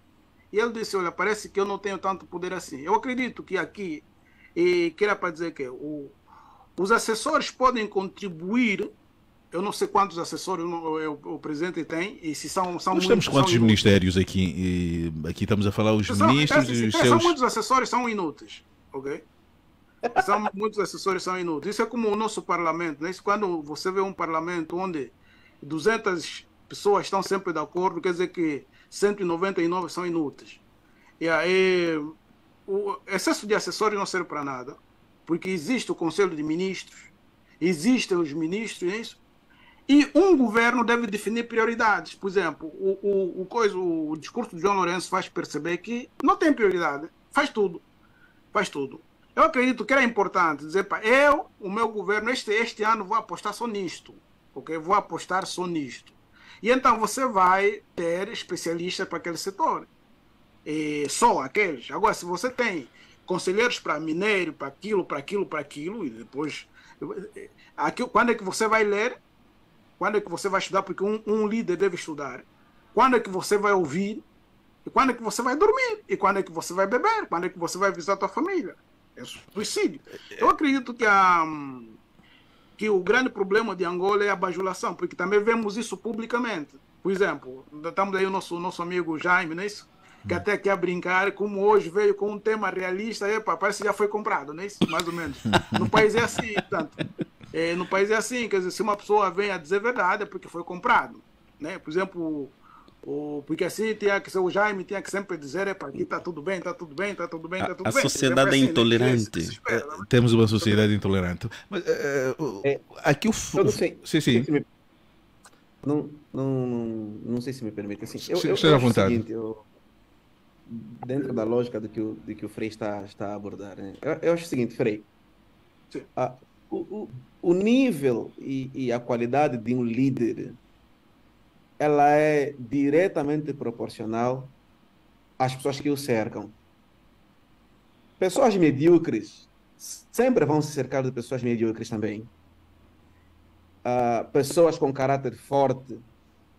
e ele disse, olha, parece que eu não tenho tanto poder assim. Eu acredito que aqui, que era para dizer que os assessores podem contribuir. Eu não sei quantos assessores o presidente tem e se são Nós muitos, temos quantos são ministérios aqui? E aqui estamos a falar os ministros e os são seus... muitos assessores, são inúteis, ok? Muitos assessores são inúteis. Isso é como o nosso parlamento, né? Isso, quando você vê um parlamento onde 200 pessoas estão sempre de acordo, quer dizer que 199 são inúteis. E aí, o excesso de assessores não serve para nada, porque existe o Conselho de Ministros, existem os ministros, é isso? E um governo deve definir prioridades. Por exemplo, o discurso de João Lourenço faz perceber que não tem prioridade. Faz tudo. Faz tudo. Eu acredito que era importante dizer, o meu governo, este ano vou apostar só nisto. Okay? Vou apostar só nisto. E então você vai ter especialistas para aquele setor. E só aqueles. Agora, se você tem conselheiros para minério, para aquilo, e depois... Quando é que você vai ler? Quando é que você vai estudar? Porque um líder deve estudar. Quando é que você vai ouvir? E quando é que você vai dormir? E quando é que você vai beber? Quando é que você vai visitar a tua família? É suicídio. Eu acredito que o grande problema de Angola é a bajulação, porque também vemos isso publicamente. Por exemplo, estamos aí o nosso amigo Jaime, não é isso? Que até quer brincar, como hoje veio com um tema realista, parece que já foi comprado, não é isso? Mais ou menos. No país é assim, portanto. No país é assim, quer dizer, se uma pessoa vem a dizer verdade é porque foi comprado, né? Por exemplo, porque assim tinha que ser o Jaime, tinha que sempre dizer, aqui está tudo bem, está tudo bem, está tudo bem, está tudo a bem. Sociedade é assim, intolerante. Né? Espera, né? Temos uma sociedade intolerante. Mas aqui o... Sim. Não sei se me permite. Assim, Esteja à vontade. Seguinte, dentro da lógica do que o Frei está a abordar, né? Eu acho o seguinte, Frei. O nível e a qualidade de um líder, ela é diretamente proporcional às pessoas que o cercam. Pessoas medíocres sempre vão se cercar de pessoas medíocres também. Pessoas com caráter forte,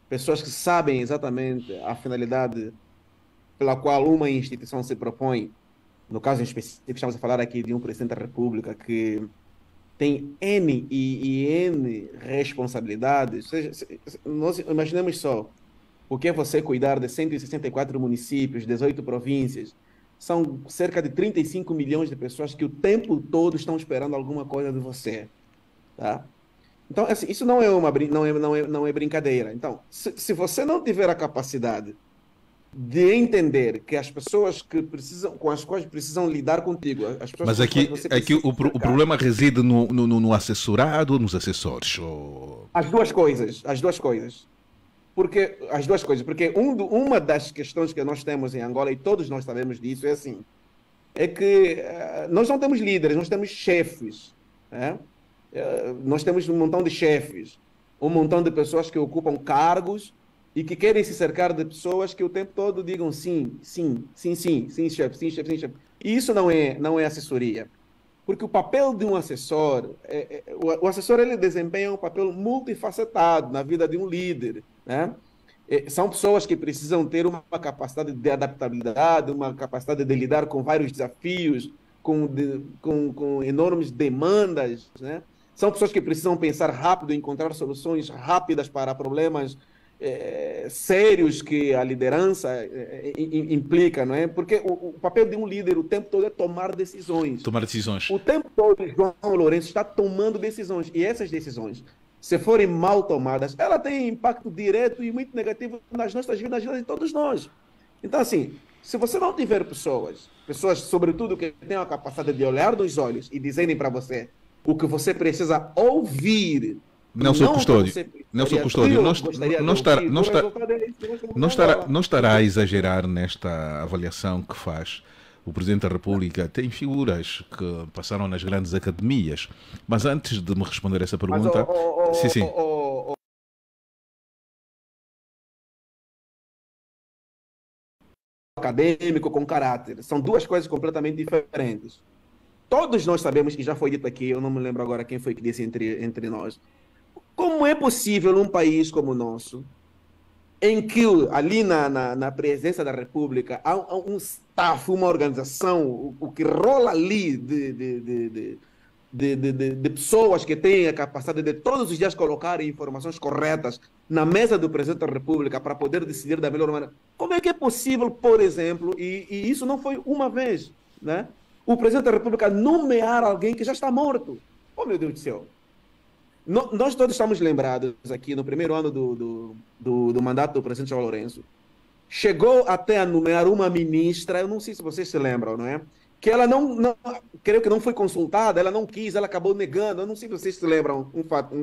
pessoas que sabem exatamente a finalidade pela qual uma instituição se propõe. No caso em específico, estamos a falar aqui de um presidente da República que tem N e N responsabilidades. Nós imaginemos só o que é você cuidar de 164 municípios, 18 províncias. São cerca de 35 milhões de pessoas que o tempo todo estão esperando alguma coisa de você. Tá? Então, assim, isso não é brincadeira. Então, se você não tiver a capacidade de entender que as pessoas com as quais precisam lidar contigo, as pessoas mas aqui o problema reside no assessorado ou nos assessores? Ou... As duas coisas. Porque uma das questões que nós temos em Angola, e todos nós sabemos disso, é assim, é que nós não temos líderes, nós temos chefes, né? Nós temos um montão de chefes, um montão de pessoas que ocupam cargos e que querem se cercar de pessoas que o tempo todo digam sim, chefe. E isso não é assessoria. Porque o papel de um assessor, o assessor ele desempenha um papel multifacetado na vida de um líder, né? São pessoas que precisam ter uma capacidade de adaptabilidade, uma capacidade de lidar com vários desafios, com enormes demandas, né? São pessoas que precisam pensar rápido, encontrar soluções rápidas para problemas sérios que a liderança implica, não é? Porque o papel de um líder o tempo todo é tomar decisões. O tempo todo João Lourenço está tomando decisões. E essas decisões, se forem mal tomadas, ela tem impacto direto e muito negativo nas nossas vidas, nas vidas de todos nós. Então, assim, se você não tiver pessoas, sobretudo, que tenham a capacidade de olhar nos olhos e dizerem para você o que você precisa ouvir. Nelson Custódio, não estará a exagerar nesta avaliação que faz. O Presidente da República tem figuras que passaram nas grandes academias. Mas antes de me responder essa pergunta... Mas, sim. acadêmico com caráter. São duas coisas completamente diferentes. Todos nós sabemos, e já foi dito aqui, eu não me lembro agora quem foi que disse entre nós, como é possível num país como o nosso, em que ali na presidência da República há um staff, uma organização, o que rola ali de pessoas que têm a capacidade de todos os dias colocar informações corretas na mesa do presidente da República para poder decidir da melhor maneira. Como é que é possível, por exemplo, e isso não foi uma vez, né? O presidente da República nomear alguém que já está morto? Oh, meu Deus do céu! Nós todos estamos lembrados aqui no primeiro ano do mandato do presidente João Lourenço. Chegou até a nomear uma ministra, eu não sei se vocês se lembram, não é? Que ela não creio que não foi consultada, ela não quis, ela acabou negando. Eu não sei se vocês se lembram, um fato,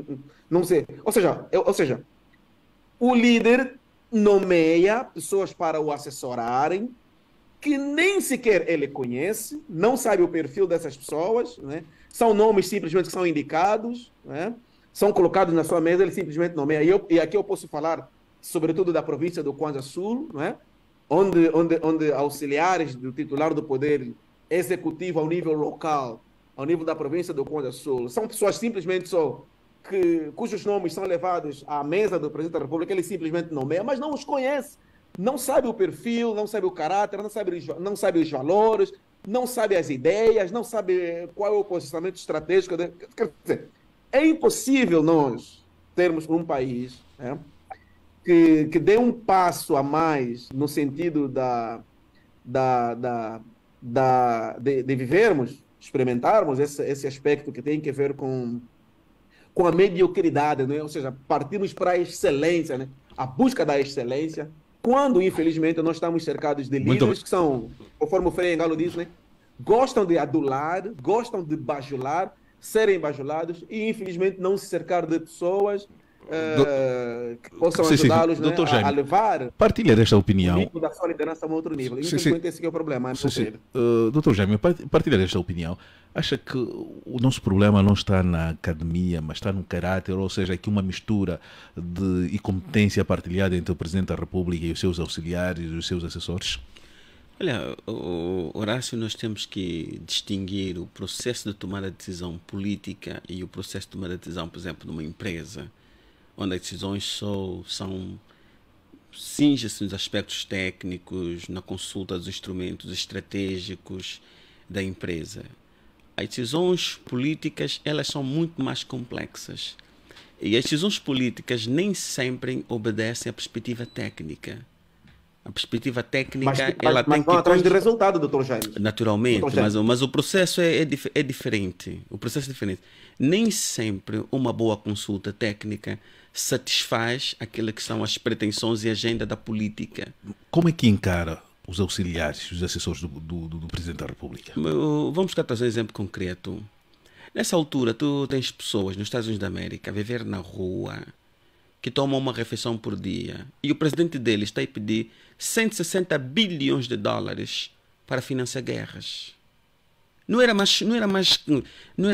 não sei. Ou seja, o líder nomeia pessoas para o assessorarem, que nem sequer ele conhece, não sabe o perfil dessas pessoas, né? São nomes simplesmente que são indicados, né? São colocados na sua mesa, ele simplesmente nomeia. E aqui eu posso falar, sobretudo, da província do Kwanza Sul, né? onde auxiliares do titular do poder executivo ao nível local, ao nível da província do Kwanza Sul, são pessoas simplesmente cujos nomes são levados à mesa do presidente da República, ele simplesmente nomeia, mas não os conhece. Não sabe o perfil, não sabe o caráter, não sabe os valores, não sabe as ideias, não sabe qual é o posicionamento estratégico. Quer dizer, é impossível nós termos um país, né, que dê um passo a mais no sentido de vivermos, experimentarmos esse aspecto que tem que ver com a mediocridade, né? Ou seja, partirmos para a excelência, né? A busca da excelência, quando, infelizmente, nós estamos cercados de líderes que são, conforme o Frei Engalo diz, né? Gostam de adular, gostam de bajular, serem bajulados e, infelizmente, não se cercar de pessoas que possam ajudá-los, né, a levar partilhar esta opinião. O nível da sua liderança a um outro nível. Infelizmente, esse é o problema. Doutor Jaime, partilhar esta opinião. Acha que o nosso problema não está na academia, mas está no caráter, ou seja, aqui uma mistura e competência partilhada entre o Presidente da República e os seus auxiliares e os seus assessores? Olha, Horácio, nós temos que distinguir o processo de tomar a decisão política e o processo de tomar a decisão, por exemplo, numa empresa, onde as decisões cingem-se nos aspectos técnicos, na consulta dos instrumentos estratégicos da empresa. As decisões políticas, elas são muito mais complexas. E as decisões políticas nem sempre obedecem à perspectiva técnica. A perspectiva técnica, ela tem que... Mas atrás de resultado, doutor Jaime. Naturalmente, mas o processo é diferente. O processo é diferente. Nem sempre uma boa consulta técnica satisfaz aquilo que são as pretensões e agenda da política. Como é que encara os auxiliares, os assessores do Presidente da República? Vamos cá trazer um exemplo concreto. Nessa altura, tu tens pessoas nos Estados Unidos da América a viver na rua, que tomam uma refeição por dia, e o presidente deles está a pedir 160 bilhões de dólares para financiar guerras. Não era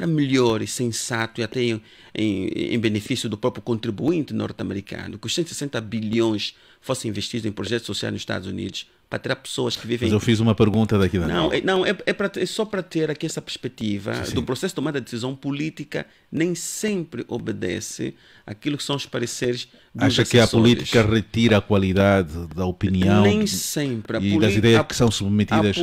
melhor e sensato e até em benefício do próprio contribuinte norte-americano que os 160 bilhões fossem investidos em projetos sociais nos Estados Unidos para ter pessoas que vivem... Mas eu fiz uma pergunta daqui. É só para ter aqui essa perspectiva do processo de tomada de decisão política nem sempre obedece àquilo que são os pareceres dos Acha assessores. Que a política retira a qualidade da opinião nem sempre. E das ideias que são submetidas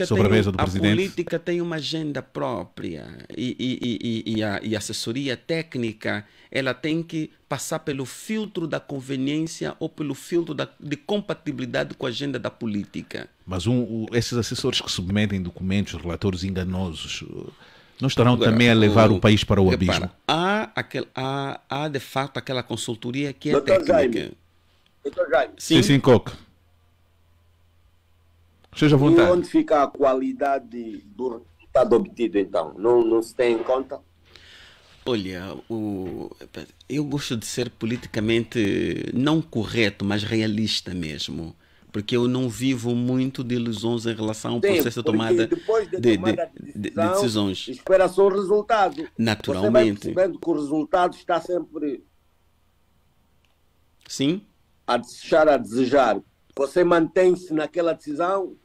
sobre a mesa do Presidente? A política tem uma agenda própria e a assessoria técnica, ela tem que passar pelo filtro da conveniência ou pelo filtro de compatibilidade com a agenda da política. Mas esses assessores que submetem documentos, relatórios enganosos, não estarão também a levar o país para o abismo? Há de fato aquela consultoria que é Doutor técnica. Doutor Jaime. Sim, Coca. Esteja à vontade. E onde fica a qualidade do resultado obtido, então? Não se tem em conta? Olha, eu gosto de ser politicamente não correto, mas realista mesmo. Porque eu não vivo muito de ilusões em relação ao processo de tomada de decisões. Espera só o resultado. Naturalmente. Você vai percebendo que o resultado está sempre Sim? a deixar a desejar. Você mantém-se naquela decisão?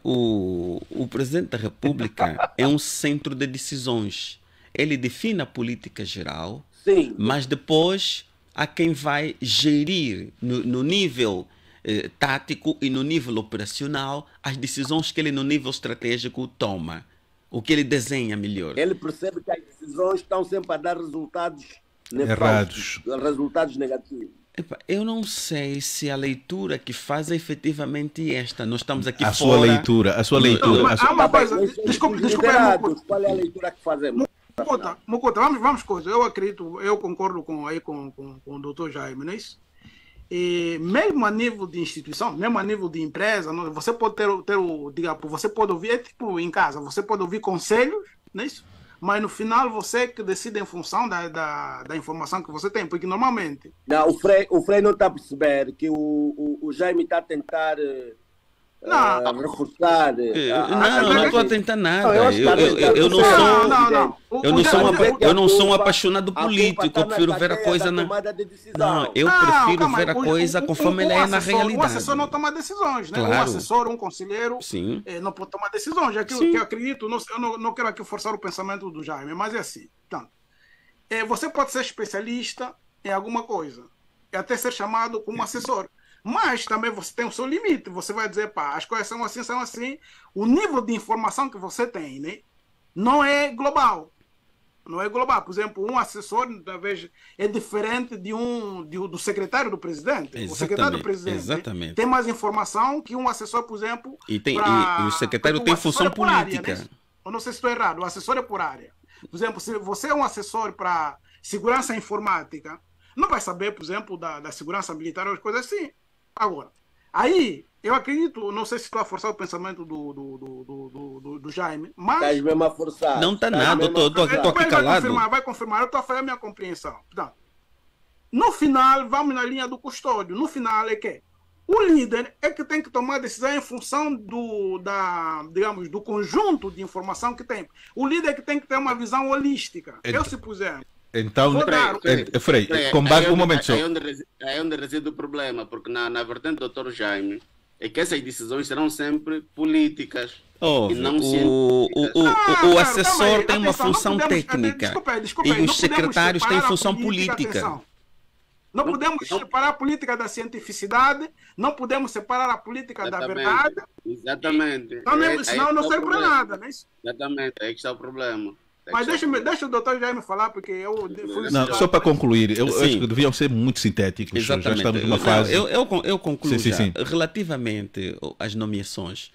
O Presidente da República é um centro de decisões. Ele define a política geral, Sim. mas depois há quem vai gerir no nível tático e no nível operacional as decisões que ele no nível estratégico toma, o que ele desenha melhor. Ele percebe que as decisões estão sempre a dar resultados errados, resultados negativos. Eu não sei se a leitura que faz é efetivamente esta. Nós estamos aqui a fora. A sua leitura. Há uma coisa, desculpa, qual é a leitura que fazemos? Mucuta, vamos coisa. Eu acredito, eu concordo com o doutor Jaime, não é isso? E mesmo a nível de instituição, mesmo a nível de empresa, você pode você pode ouvir, é tipo em casa, você pode ouvir conselhos, não é isso? Mas no final você que decide em função da informação que você tem, porque normalmente... Não, o Frei não está a perceber que o Jaime está a tentar reforçar... não estou a tentar nada. Eu não sou um apaixonado político, eu prefiro ver a coisa na... Não, eu prefiro ver a coisa conforme ela é na realidade. O assessor não toma decisões, né? Claro. Um assessor, um conselheiro, Sim. Não pode tomar decisões. É aquilo que eu acredito, eu não quero aqui forçar o pensamento do Jaime, mas é assim. Portanto, você pode ser especialista em alguma coisa, e até ser chamado como assessor. Mas também você tem o seu limite. Você vai dizer, pá, as coisas são assim. O nível de informação que você tem, né, não é global. Não é global. Por exemplo, um assessor, talvez, é diferente do secretário do presidente. Exatamente, o secretário do presidente tem mais informação que um assessor, por exemplo... E o secretário tem função política. Área, né? Eu não sei se estou errado. O assessor é por área. Por exemplo, se você é um assessor para segurança informática, não vai saber, por exemplo, da segurança militar ou coisas assim. Agora, aí, eu acredito, não sei se estou a forçar o pensamento do Jaime, mas... Estás mesmo a forçar. Não está nada, estou aqui calado. Vai confirmar, eu estou a fazer a minha compreensão. Portanto, no final, vamos na linha do custódio. No final é que o líder é que tem que tomar decisão em função do conjunto de informação que tem. O líder é que tem que ter uma visão holística. Eu, se puser... Então, Frei, com base... Um momento só. É onde reside o problema, porque na vertente do Dr. Jaime, é que essas decisões serão sempre políticas. E não o assessor tem uma função técnica e os secretários têm função política. Não podemos separar a política da cientificidade, não podemos separar a política da verdade. Exatamente. Senão não serve para nada, não é isso? Exatamente, aí que está o problema. Mas deixa o doutor Jaime falar, porque eu... Só para concluir, eu acho que deviam ser muito sintéticos. Exatamente. Já estamos numa fase... Eu concluo sim. Relativamente às nomeações,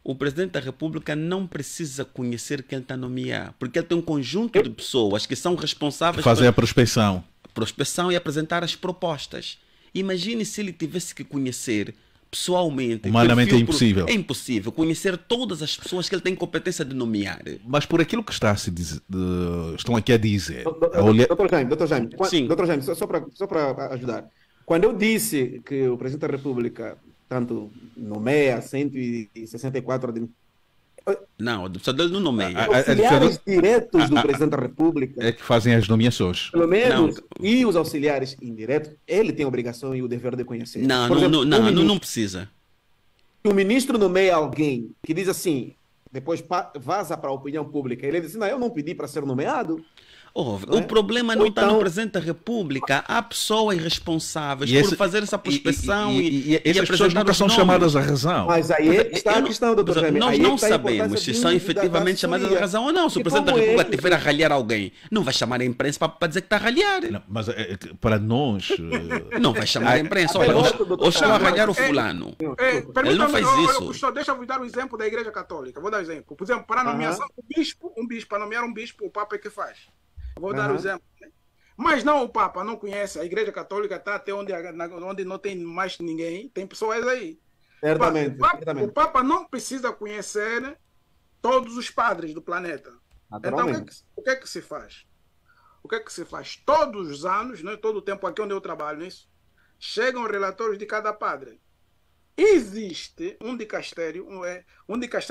o Presidente da República não precisa conhecer quem está a nomear, porque ele tem um conjunto de pessoas que são responsáveis... Fazer a prospecção. Prospecção e apresentar as propostas. Imagine se ele tivesse que conhecer... pessoalmente. Humanamente é impossível. É impossível conhecer todas as pessoas que ele tem competência de nomear. Mas por aquilo que estão aqui a dizer... Doutor Jaime, só para ajudar. Quando eu disse que o Presidente da República tanto nomeia 164... Não, só dele não nomeia. Auxiliares diretos do Presidente da República... É que fazem as nomeações. Pelo menos, e os auxiliares indiretos, ele tem a obrigação e o dever de conhecer. Não precisa. Se o ministro nomeia alguém que diz assim, depois vaza para a opinião pública, ele diz, não, eu não pedi para ser nomeado... O problema não está no Presidente da República. Há pessoas responsáveis por fazer essa prospecção e essas pessoas nunca são chamadas à razão. Mas aí está a questão, doutor Jaime. Nós não sabemos se são efetivamente chamadas à razão ou não. Se o Presidente da República estiver a ralhar alguém, não vai chamar a imprensa para dizer que está a ralhar. Não, mas para nós... Não vai chamar a imprensa. Olha, ou estou a ralhar o fulano. Ele não faz isso. Deixa eu dar o exemplo da Igreja Católica. Vou dar um exemplo. Por exemplo, para a nomeação do bispo, para nomear um bispo, o Papa é que faz. Vou dar um exemplo. Né? Mas não, o Papa não conhece. A Igreja Católica está até onde não tem mais ninguém. Tem pessoas aí. Certamente. O Papa não precisa conhecer todos os padres do planeta. Então, o que é que se faz? O que é que se faz? Todos os anos, né, todo o tempo aqui onde eu trabalho nisso, chegam relatórios de cada padre. Existe um dicastério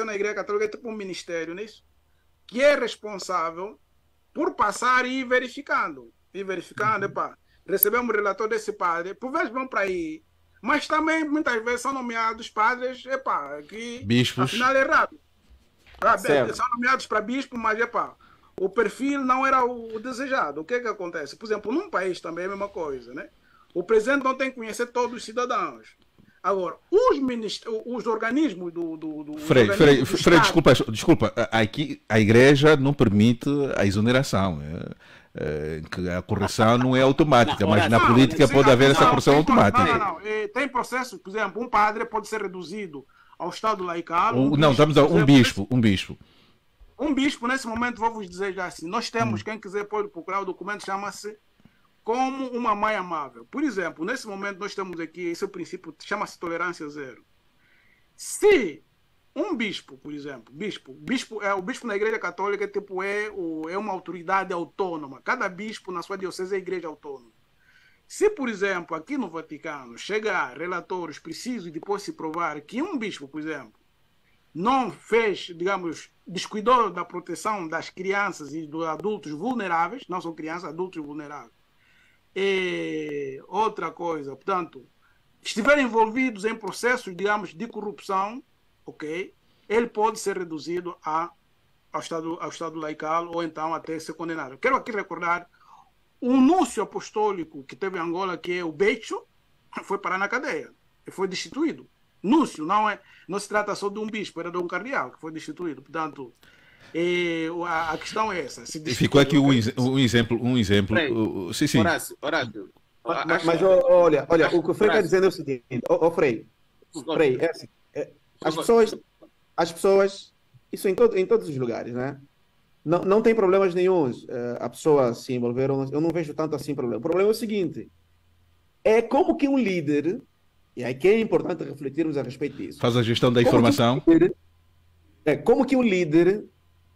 na Igreja Católica, é tipo um ministério nisso, que é responsável por passar e ir verificando. Recebemos o relatório desse padre, por vezes vão para aí Mas também, muitas vezes, são nomeados padres, que Bispos. afinal é errado. Certo. São nomeados para bispo, mas, o perfil não era o desejado. O que acontece? Por exemplo, num país também é a mesma coisa, né? O presidente não tem que conhecer todos os cidadãos. Agora, os organismos do Frei, Estado, desculpa. Aqui a igreja não permite a exoneração. Que a correção não é automática, mas na política pode haver essa correção automática. Não. Tem processos, por exemplo, um padre pode ser reduzido ao estado laical. Não, estamos a um bispo. Um bispo, nesse momento, vou vos dizer já assim, nós temos, quem quiser pode procurar, o documento chama-se Como uma Mãe Amável. Por exemplo, nesse momento nós temos aqui, esse princípio chama-se tolerância zero. Se um bispo, por exemplo, o bispo na Igreja Católica é uma autoridade autônoma. Cada bispo na sua diocese é igreja autônoma. Se, por exemplo, aqui no Vaticano chegar relatórios precisos e depois se provar que um bispo, por exemplo, não fez, digamos, descuidou da proteção das crianças e dos adultos vulneráveis, não são crianças, adultos vulneráveis. E outra coisa, portanto, estiverem envolvidos em processos, digamos, de corrupção, ok, ele pode ser reduzido ao estado laical ou então até ser condenado. Quero aqui recordar um núncio apostólico que teve em Angola, que é o Becho, foi parar na cadeia e foi destituído. Núncio, não se trata só de um bispo, era de um cardeal que foi destituído. Portanto, a questão é essa. Ficou aqui um exemplo. Sim. Horácio. Mas olha, o que o Frei está dizendo é o seguinte, Frei, é assim, as pessoas, isso em todos os lugares, né? Não tem problemas nenhums a pessoa se envolver, eu não vejo tanto assim problema. O problema é o seguinte, é como que um líder, e aqui é importante refletirmos a respeito disso. Faz a gestão da informação. Como que um líder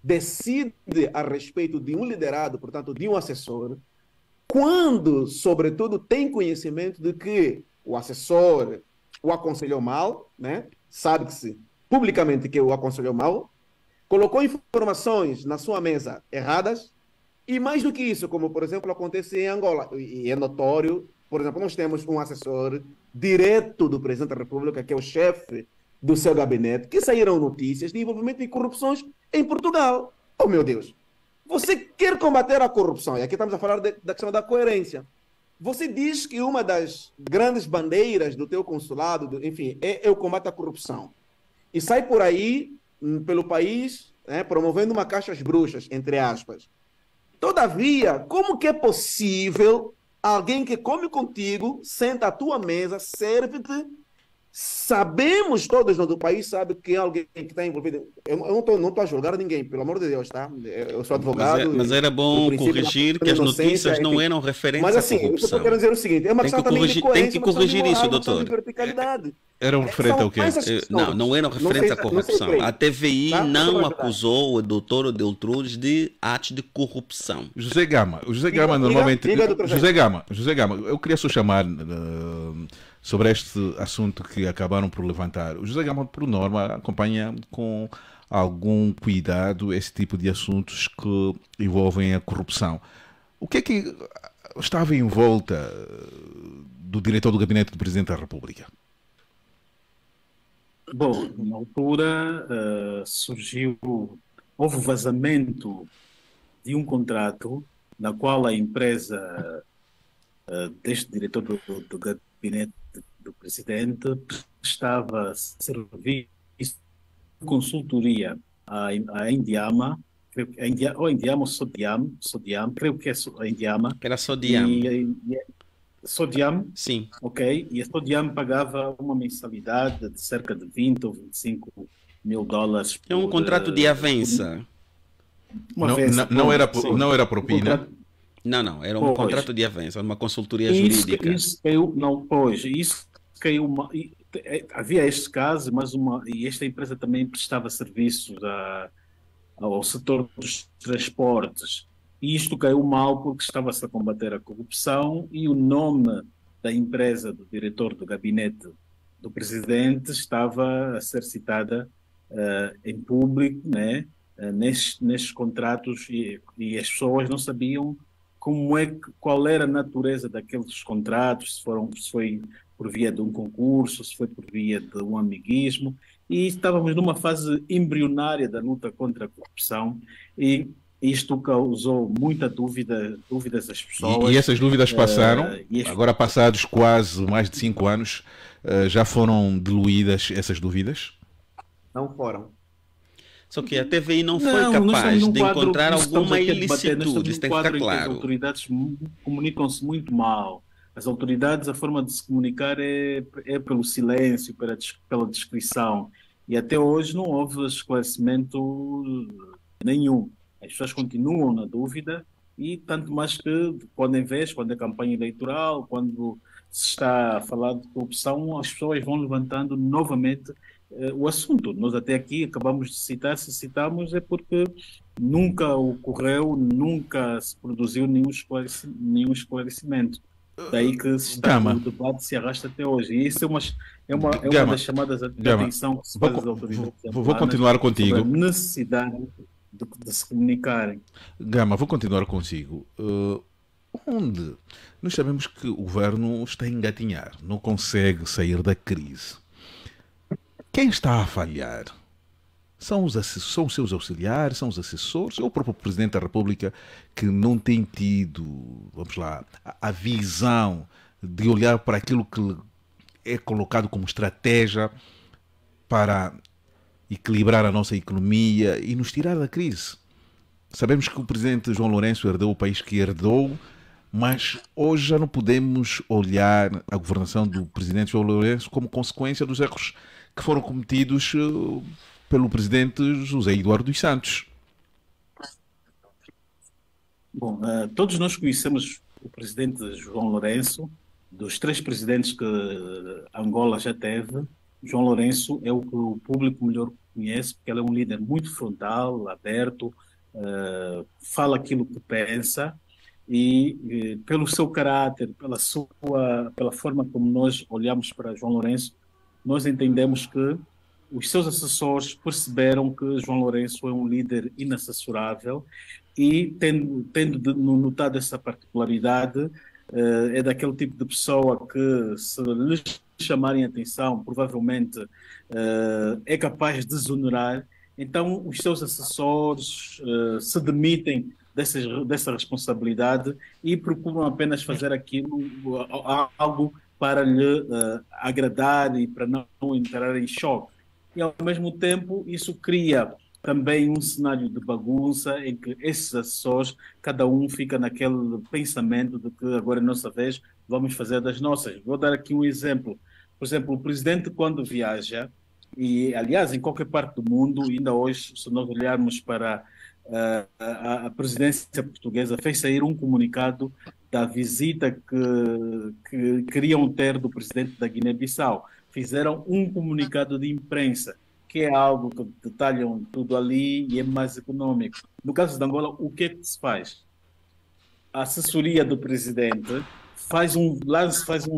decide a respeito de um liderado, portanto, de um assessor, quando, sobretudo, tem conhecimento de que o assessor o aconselhou mal, né? Sabe-se publicamente que o aconselhou mal, colocou informações na sua mesa erradas, e mais do que isso, como, por exemplo, acontece em Angola, e é notório, por exemplo, nós temos um assessor direto do presidente da República, que é o chefe do seu gabinete, que saíram notícias de envolvimento em corrupções em Portugal. Oh, meu Deus! Você quer combater a corrupção, e aqui estamos a falar da questão da coerência. Você diz que uma das grandes bandeiras do teu consulado, enfim, é o combate à corrupção. E sai por aí, pelo país, promovendo uma caça às bruxas, entre aspas. Todavia, como que é possível alguém que come contigo, senta à tua mesa, serve-te? Sabemos, todos do país sabem que alguém que está envolvido. Eu não estou a julgar ninguém, pelo amor de Deus, tá? Eu sou advogado. Mas era bom corrigir que as notícias não eram referentes mas, assim, à corrupção. Mas assim, eu quero dizer o seguinte: é uma questão também de coerência, tem que corrigir isso, doutor. Eram referentes ao quê? Não eram referentes à corrupção. A TVI não acusou o doutor Odeltrudes de atos de corrupção. José Gama normalmente. José Gama, eu queria só chamar sobre este assunto que acabaram por levantar. O José Gama, por norma, acompanha com algum cuidado esse tipo de assuntos que envolvem a corrupção. O que é que estava em volta do diretor do gabinete do Presidente da República? Bom, na altura houve vazamento de um contrato na qual a empresa deste diretor do gabinete do Presidente prestava serviço de consultoria à Indiama, ou Indiama ou Sodiam, creio que é a Indiama. Era Sodiam. Sodiam? Sim. Ok, e a Sodiam pagava uma mensalidade de cerca de 20 ou 25 mil dólares. É um contrato de avança. Não era propina? Não, era um contrato de avança, uma consultoria jurídica. Isso caiu havia este caso, e esta empresa também prestava serviços ao setor dos transportes. E isto caiu mal porque estava-se a combater a corrupção e o nome da empresa do diretor do gabinete do presidente estava a ser citada em público, né, nestes contratos, e as pessoas não sabiam qual era a natureza daqueles contratos, se por via de um concurso, se foi por via de um amiguismo, e estávamos numa fase embrionária da luta contra a corrupção, e isto causou muita dúvidas às pessoas. E essas dúvidas passaram, e agora passados quase mais de 5 anos, já foram diluídas essas dúvidas? Não foram. Só que a TVI não foi nós estamos capaz num de quadro encontrar que estamos alguma aqui a debater, nós ilicitude, estamos isso tem num que ficar quadro em que as claro. autoridades comunicam-se muito mal. As autoridades, a forma de se comunicar é pelo silêncio, pela descrição. E até hoje não houve esclarecimento nenhum. As pessoas continuam na dúvida, e tanto mais que quando é campanha eleitoral, quando se está a falar de corrupção, as pessoas vão levantando novamente o assunto. Nós até aqui acabamos de citar, se citamos é porque nunca ocorreu, nunca se produziu nenhum esclarecimento. Daí que o debate se arrasta até hoje. E isso é uma das chamadas de atenção que se faz às autoridades. Vou continuar contigo. A necessidade de se comunicarem. Gama, vou continuar consigo. Onde nós sabemos que o governo está a engatinhar, não consegue sair da crise. Quem está a falhar? São os seus auxiliares, são os assessores, ou o próprio Presidente da República que não tem tido, vamos lá, a visão de olhar para aquilo que é colocado como estratégia para equilibrar a nossa economia e nos tirar da crise. Sabemos que o Presidente João Lourenço herdou o país que herdou, mas hoje já não podemos olhar a governação do Presidente João Lourenço como consequência dos erros que foram cometidos pelo Presidente José Eduardo dos Santos. Bom, todos nós conhecemos o Presidente João Lourenço. Dos 3 presidentes que Angola já teve, João Lourenço é o que o público melhor conhece, porque ele é um líder muito frontal, aberto, fala aquilo que pensa, e pelo seu caráter, pela forma como nós olhamos para João Lourenço, nós entendemos que os seus assessores perceberam que João Lourenço é um líder inassessorável, e tendo notado essa particularidade, é daquele tipo de pessoa que, se lhe chamarem a atenção, provavelmente é capaz de desonerar. Então os seus assessores se demitem dessa responsabilidade e procuram apenas fazer algo para lhe agradar e para não entrar em choque. E, ao mesmo tempo, isso cria também um cenário de bagunça em que esses assessores, cada um fica naquele pensamento de que agora é nossa vez, vamos fazer das nossas. Vou dar aqui um exemplo. Por exemplo, o presidente, quando viaja, e aliás em qualquer parte do mundo, ainda hoje, se nós olharmos para a presidência portuguesa, fez sair um comunicado da visita que queriam ter do presidente da Guiné-Bissau. Fizeram um comunicado de imprensa, que é algo que detalham tudo ali e é mais econômico. No caso de Angola, o que é que se faz? A assessoria do presidente faz um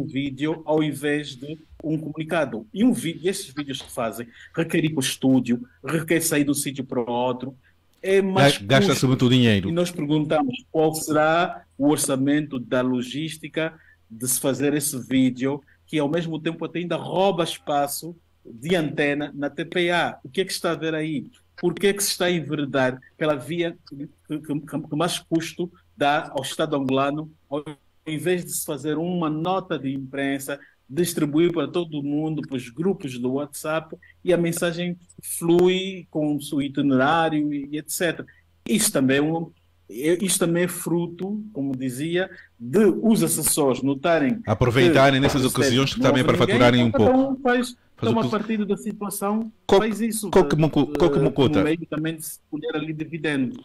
vídeo ao invés de um comunicado. E esses vídeos que fazem requer ir para o estúdio, requer sair de um sítio para o outro. É mais gasta-se muito dinheiro. E nós perguntamos qual será o orçamento da logística de se fazer esse vídeo, que ao mesmo tempo até ainda rouba espaço de antena na TPA. O que é que está a ver aí? Por que é que se está a enveredar pela via que mais custo dá ao Estado angolano, ao invés de se fazer uma nota de imprensa, distribuir para todo mundo, para os grupos do WhatsApp, e a mensagem flui com o seu itinerário e etc. Isto também é fruto, como dizia, de os assessores notarem... Aproveitarem nessas ocasiões também para faturarem um pouco. Então faz toma partido da situação, faz isso. No meio também de se colher ali dividendo.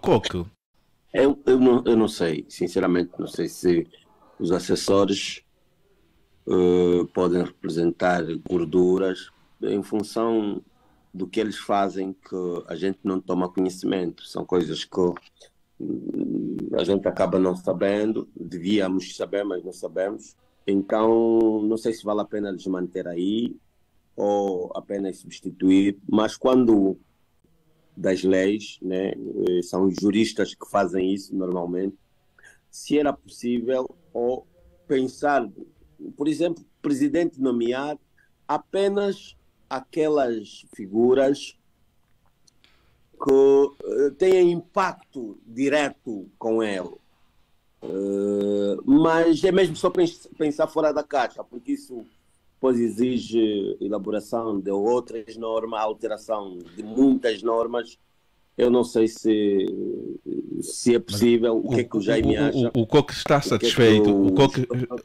Coque. Eu não sei, sinceramente, não sei se os assessores podem representar gorduras em função do que eles fazem, que a gente não toma conhecimento. São coisas que a gente acaba não sabendo, devíamos saber, mas não sabemos. Então, não sei se vale a pena lhes manter aí ou apenas substituir, mas quando das leis, né, são os juristas que fazem isso normalmente, se era possível ou pensar, por exemplo, o presidente nomear apenas aquelas figuras que têm impacto direto com ele. Mas é mesmo só pensar fora da caixa, porque isso depois exige elaboração de outras normas, alteração de muitas normas. Eu não sei se é possível. O que é que o Jaime acha? O Coque está satisfeito.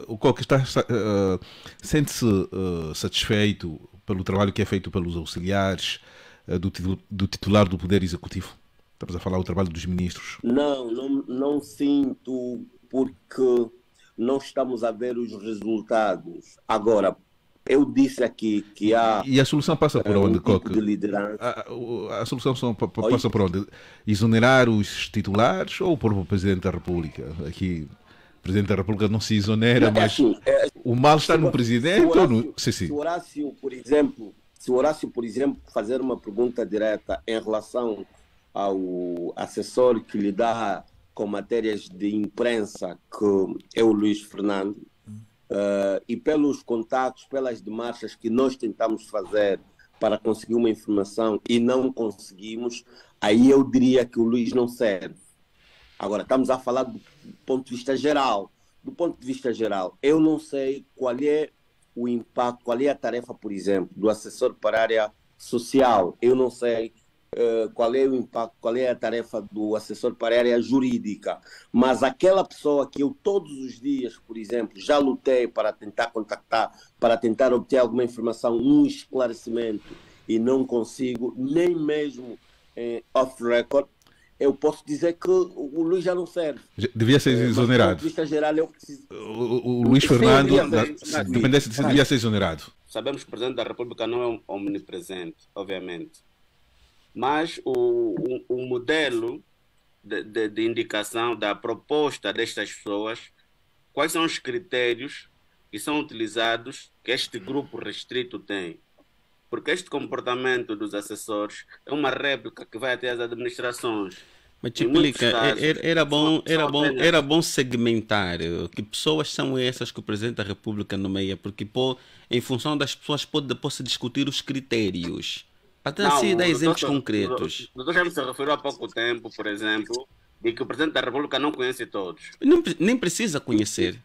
O Coque está sente-se satisfeito pelo trabalho que é feito pelos auxiliares do titular do Poder Executivo? Estamos a falar do trabalho dos ministros. Não sinto, porque não estamos a ver os resultados. Agora, eu disse aqui que há... E a solução passa por onde, Coque? De liderança. A solução passa por onde? Exonerar os titulares ou o próprio Presidente da República? Aqui, o Presidente da República não se exonera, mas o mal está no Presidente ou no... Se o Horácio, por exemplo, fazer uma pergunta direta em relação ao assessor que lhe dá com matérias de imprensa, que é o Luís Fernando, e pelos contatos, pelas demarchas que nós tentamos fazer para conseguir uma informação e não conseguimos, aí eu diria que o Luís não serve. Agora, estamos a falar do ponto de vista geral. Do ponto de vista geral, eu não sei qual é o impacto, qual é a tarefa, por exemplo, do assessor para a área social. Eu não sei qual é o impacto, qual é a tarefa do assessor para a área jurídica, mas aquela pessoa que eu todos os dias, por exemplo, já lutei para tentar contactar, para tentar obter alguma informação, um esclarecimento, e não consigo, nem mesmo off-record, eu posso dizer que o Luís já não serve. Devia ser exonerado. Do ponto de vista geral, eu preciso... O Luís Fernando, se dependesse de si, devia ser exonerado. Sabemos que o Presidente da República não é omnipresente, obviamente. Mas o modelo de indicação da proposta destas pessoas, quais são os critérios que são utilizados que este grupo restrito tem? Porque este comportamento dos assessores é uma réplica que vai até as administrações. Mas te explica, era bom segmentar que pessoas são essas que o Presidente da República nomeia, porque em função das pessoas pode depois se discutir os critérios. Até assim dar exemplos concretos. O doutor já se referiu há pouco tempo, por exemplo, de que o Presidente da República não conhece todos. Nem precisa conhecer.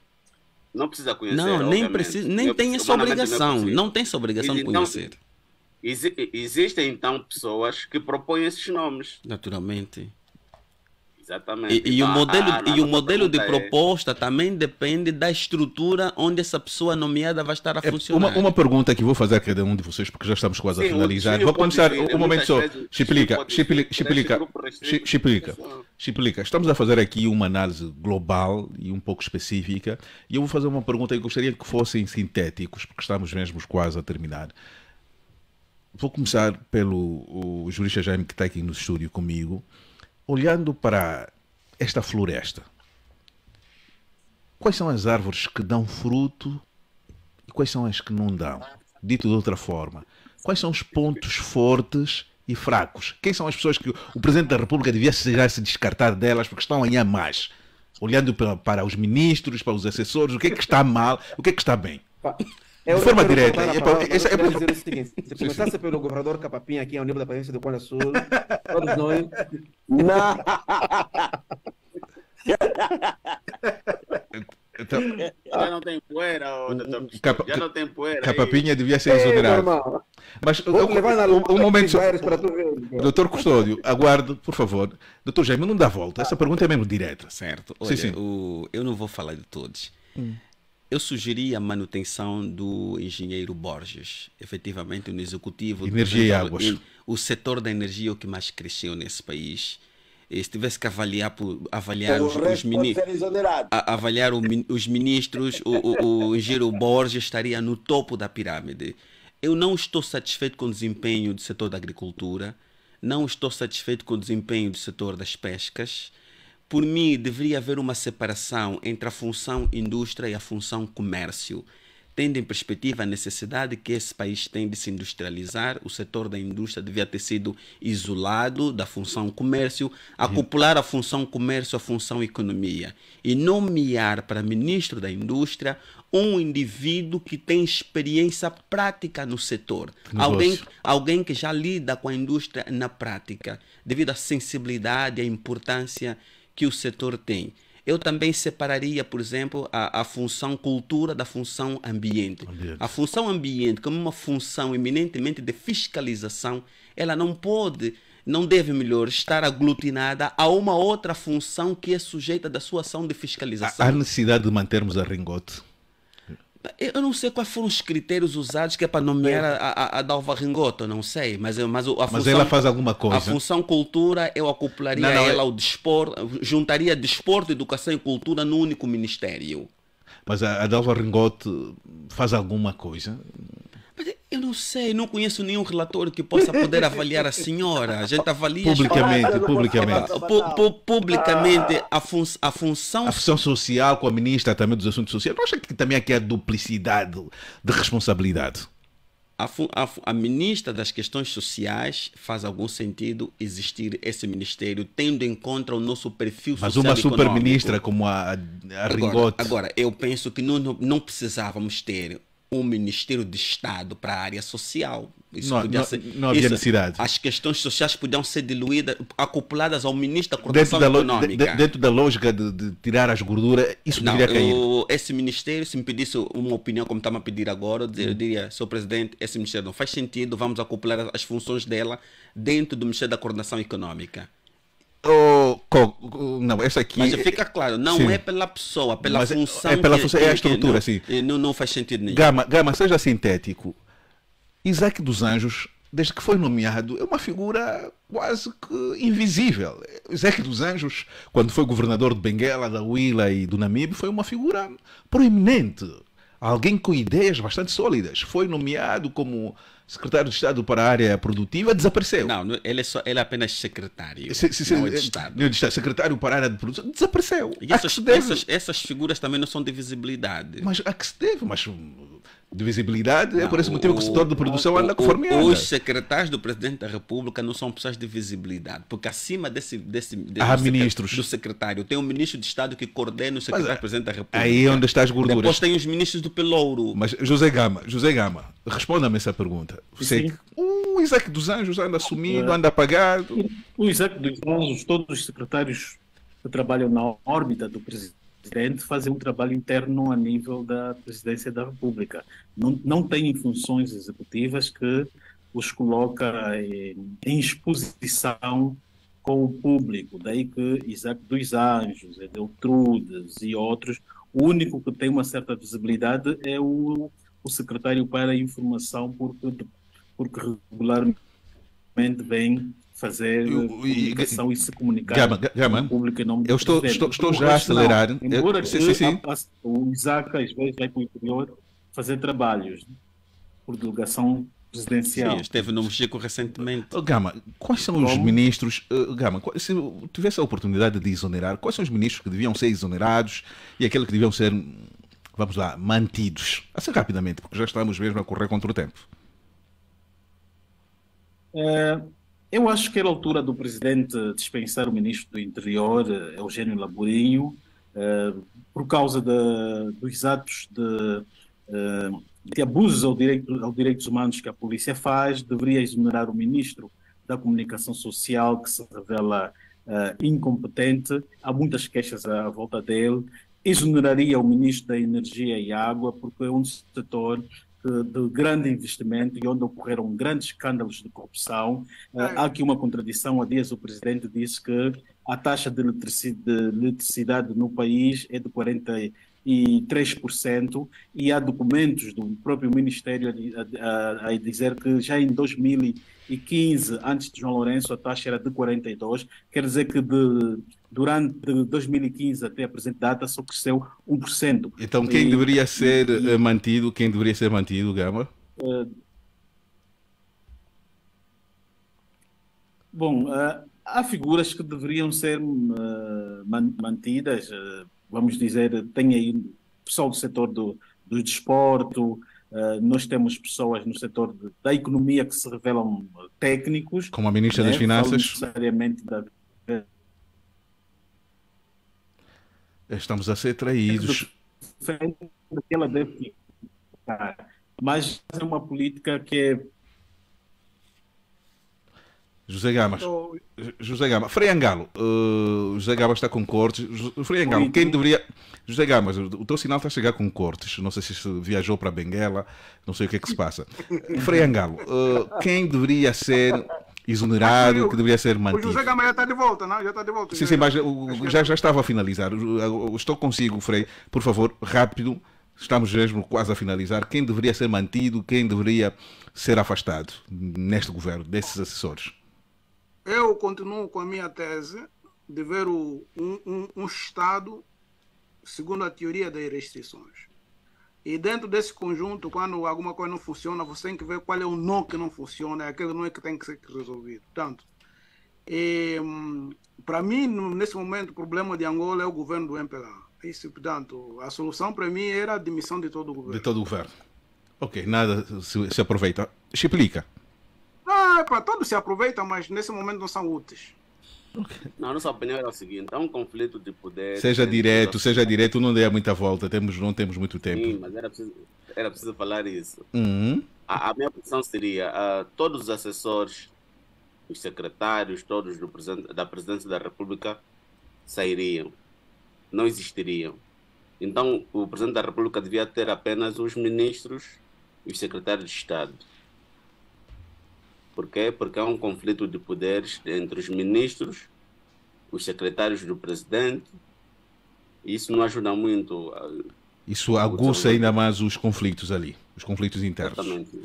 Não precisa conhecer. Não, nem precisa, nem tem essa obrigação. Não tem essa obrigação de conhecer. Existem então pessoas que propõem esses nomes. Naturalmente. Exatamente. E o modelo de proposta também depende da estrutura onde essa pessoa nomeada vai estar a funcionar. Uma pergunta que vou fazer a cada um de vocês, porque já estamos quase a finalizar. Vou começar um momento só. Chiplica. Estamos a fazer aqui uma análise global e um pouco específica. E eu vou fazer uma pergunta e gostaria que fossem sintéticos, porque estamos mesmo quase a terminar. Vou começar pelo jurista Jaime, que está aqui no estúdio comigo. Olhando para esta floresta, quais são as árvores que dão fruto e quais são as que não dão? Dito de outra forma, quais são os pontos fortes e fracos? Quem são as pessoas que o Presidente da República devia já se descartar delas porque estão a ganhar mais? Olhando para os ministros, para os assessores, o que é que está mal, o que é que está bem? De forma direta. Eu quero dizer o seguinte: se começasse pelo governador Capapinha aqui ao nível da presidência do Cone Sul, todos nós. Não. Então, já não tem poeira, doutor. Já não tem poeira. Capapinha devia ser exonerado. Mas um momento só. Doutor Custódio, aguarde, por favor. Doutor Jaime, não dá volta. Essa pergunta é mesmo direta. Certo. Olha, sim. Eu não vou falar de todos. Eu sugeri a manutenção do engenheiro Borges, efetivamente no executivo. Energia e águas. O setor da energia é o que mais cresceu nesse país. E se tivesse que avaliar os ministros, o engenheiro Borges estaria no topo da pirâmide. Eu não estou satisfeito com o desempenho do setor da agricultura, não estou satisfeito com o desempenho do setor das pescas. Por mim, deveria haver uma separação entre a função indústria e a função comércio. tendo em perspectiva a necessidade que esse país tem de se industrializar, o setor da indústria devia ter sido isolado da função comércio, acoplar a função comércio à função economia e nomear para ministro da indústria um indivíduo que tem experiência prática no setor, alguém que já lida com a indústria na prática, devido à sensibilidade e à importância que o setor tem. Eu também separaria, por exemplo, a função cultura da função ambiente. A função ambiente, como uma função eminentemente de fiscalização, ela não deve, melhor, estar aglutinada a uma outra função que é sujeita da sua ação de fiscalização. Há necessidade de mantermos a Ringote? Eu não sei quais foram os critérios usados que é para nomear a Dalva Ringoto, não sei, mas a função, mas ela faz alguma coisa. A função cultura, eu acoplaria ela ao desporto, juntaria desporto, educação e cultura num único ministério. Mas a Dalva Ringote faz alguma coisa? Eu não sei, não conheço nenhum relatório que possa poder avaliar a senhora. A gente avalia publicamente a função... A função social com a ministra também dos assuntos sociais. Não acha que também aqui há duplicidade de responsabilidade? A ministra das questões sociais faz algum sentido existir esse ministério, tendo em conta o nosso perfil social. Mas uma super-ministra como a Ringote... Agora, eu penso que não precisávamos ter um Ministério de Estado para a área social. Não havia necessidade. As questões sociais podiam ser diluídas, acopladas ao Ministro da Coordenação Econômica. Dentro da lógica de tirar as gorduras, isso deveria cair. Esse Ministério, se me pedisse uma opinião como está a pedir agora, eu diria, Sr. Presidente, esse Ministério não faz sentido, vamos acoplar as funções dela dentro do Ministério da Coordenação Econômica. Não, essa aqui... Mas fica claro, não é pela pessoa, pela função. É pela função, é a estrutura, sim. Não faz sentido nenhum. Gama, seja sintético. Isaac dos Anjos, desde que foi nomeado, é uma figura quase que invisível. Isaac dos Anjos, quando foi governador de Benguela, da Huila e do Namibe, foi uma figura proeminente. Alguém com ideias bastante sólidas. Foi nomeado como secretário de Estado para a área produtiva, desapareceu. Não, ele é apenas secretário. Não é de Estado. Secretário para a área de produção, desapareceu. E essas figuras também não são de visibilidade. Mas a que se deve? Mas de visibilidade é por esse motivo que o setor de produção anda conforme anda. Os secretários do Presidente da República não são pessoas de visibilidade, porque acima ministros. Do secretário tem um ministro de Estado que coordena o secretário do Presidente da República. Aí é onde está as gorduras. Depois tem os ministros do Pelouro. Mas José Gama, responda-me essa pergunta. O Isaac dos Anjos anda sumido, anda apagado. O Isaac dos Anjos, todos os secretários que trabalham na órbita do Presidente fazem um trabalho interno a nível da Presidência da República. Não têm funções executivas que os coloca em exposição com o público. Daí que Isaac dos Anjos, Edeltrudes e outros, o único que tem uma certa visibilidade é o secretário para a informação, porque regularmente vem fazer comunicação e se comunicar Gama, com o público em nome do eu estou já a acelerar. Embora o Isaac às vezes vai para o interior fazer trabalhos por delegação presidencial. Sim, esteve no México recentemente. Gama, quais são os ministros? Gama, se tivesse a oportunidade de exonerar, quais são os ministros que deviam ser exonerados e aqueles que deviam ser, vamos lá, mantidos? Assim rapidamente, porque já estamos mesmo a correr contra o tempo. Eu acho que era a altura do Presidente dispensar o Ministro do Interior, Eugênio Laborinho, por causa dos atos de abusos aos direitos humanos que a polícia faz. Deveria exonerar o Ministro da Comunicação Social, que se revela incompetente. Há muitas queixas à volta dele. Exoneraria o Ministro da Energia e Água, porque é um setor de grande investimento e onde ocorreram grandes escândalos de corrupção. Há aqui uma contradição. Há dias o Presidente disse que a taxa de eletricidade no país é de 43% e há documentos do próprio Ministério a dizer que já em 2015, antes de João Lourenço, a taxa era de 42%. Quer dizer que durante 2015 até a presente data só cresceu 1%. Então quem deveria ser mantido? Quem deveria ser mantido, Gama? Há figuras que deveriam ser mantidas. Vamos dizer, tem aí o pessoal do setor do desporto, nós temos pessoas no setor da economia que se revelam técnicos. Como a Ministra das Falo Finanças. necessariamente Estamos a ser traídos. que ela deve ficar. Mas é uma política que é José Gamas. José Gamas. Frei Angalo. José Gamas está com cortes. Frei Angalo, quem deveria. José Gamas, o teu sinal está a chegar com cortes. Não sei se viajou para Benguela, não sei o que é que se passa. Frei Angalo, quem deveria ser exonerado, que deveria ser mantido? O José Gamas já está de volta, não? Já está de volta. Sim, mas já estava a finalizar. Estou consigo, Frei. Por favor, rápido. Estamos mesmo quase a finalizar. Quem deveria ser mantido, quem deveria ser afastado neste governo, desses assessores? Eu continuo com a minha tese de ver um Estado segundo a teoria das restrições. E dentro desse conjunto, quando alguma coisa não funciona, você tem que ver qual é o nó que não funciona, é aquele nó que tem que ser resolvido. Portanto, para mim, nesse momento, o problema de Angola é o governo do MPLA. Isso, portanto, a solução para mim era a demissão de todo o governo. De todo o governo. Ok, nada se aproveita. Explica. Para todos se aproveitam, mas nesse momento não são úteis. Okay. Não, a nossa opinião era o seguinte: é um conflito de poder. Seja direto, não dê muita volta, não temos muito tempo. Sim, mas era preciso falar isso. Uhum. A minha posição seria: todos os assessores, os secretários, todos da Presidência da República sairiam, não existiriam. Então, o Presidente da República devia ter apenas os ministros e os secretários de Estado. Por quê? Porque há um conflito de poderes entre os ministros, os secretários do presidente, e isso não ajuda muito. Isso aguça ainda mais os conflitos ali, os conflitos internos. Exatamente.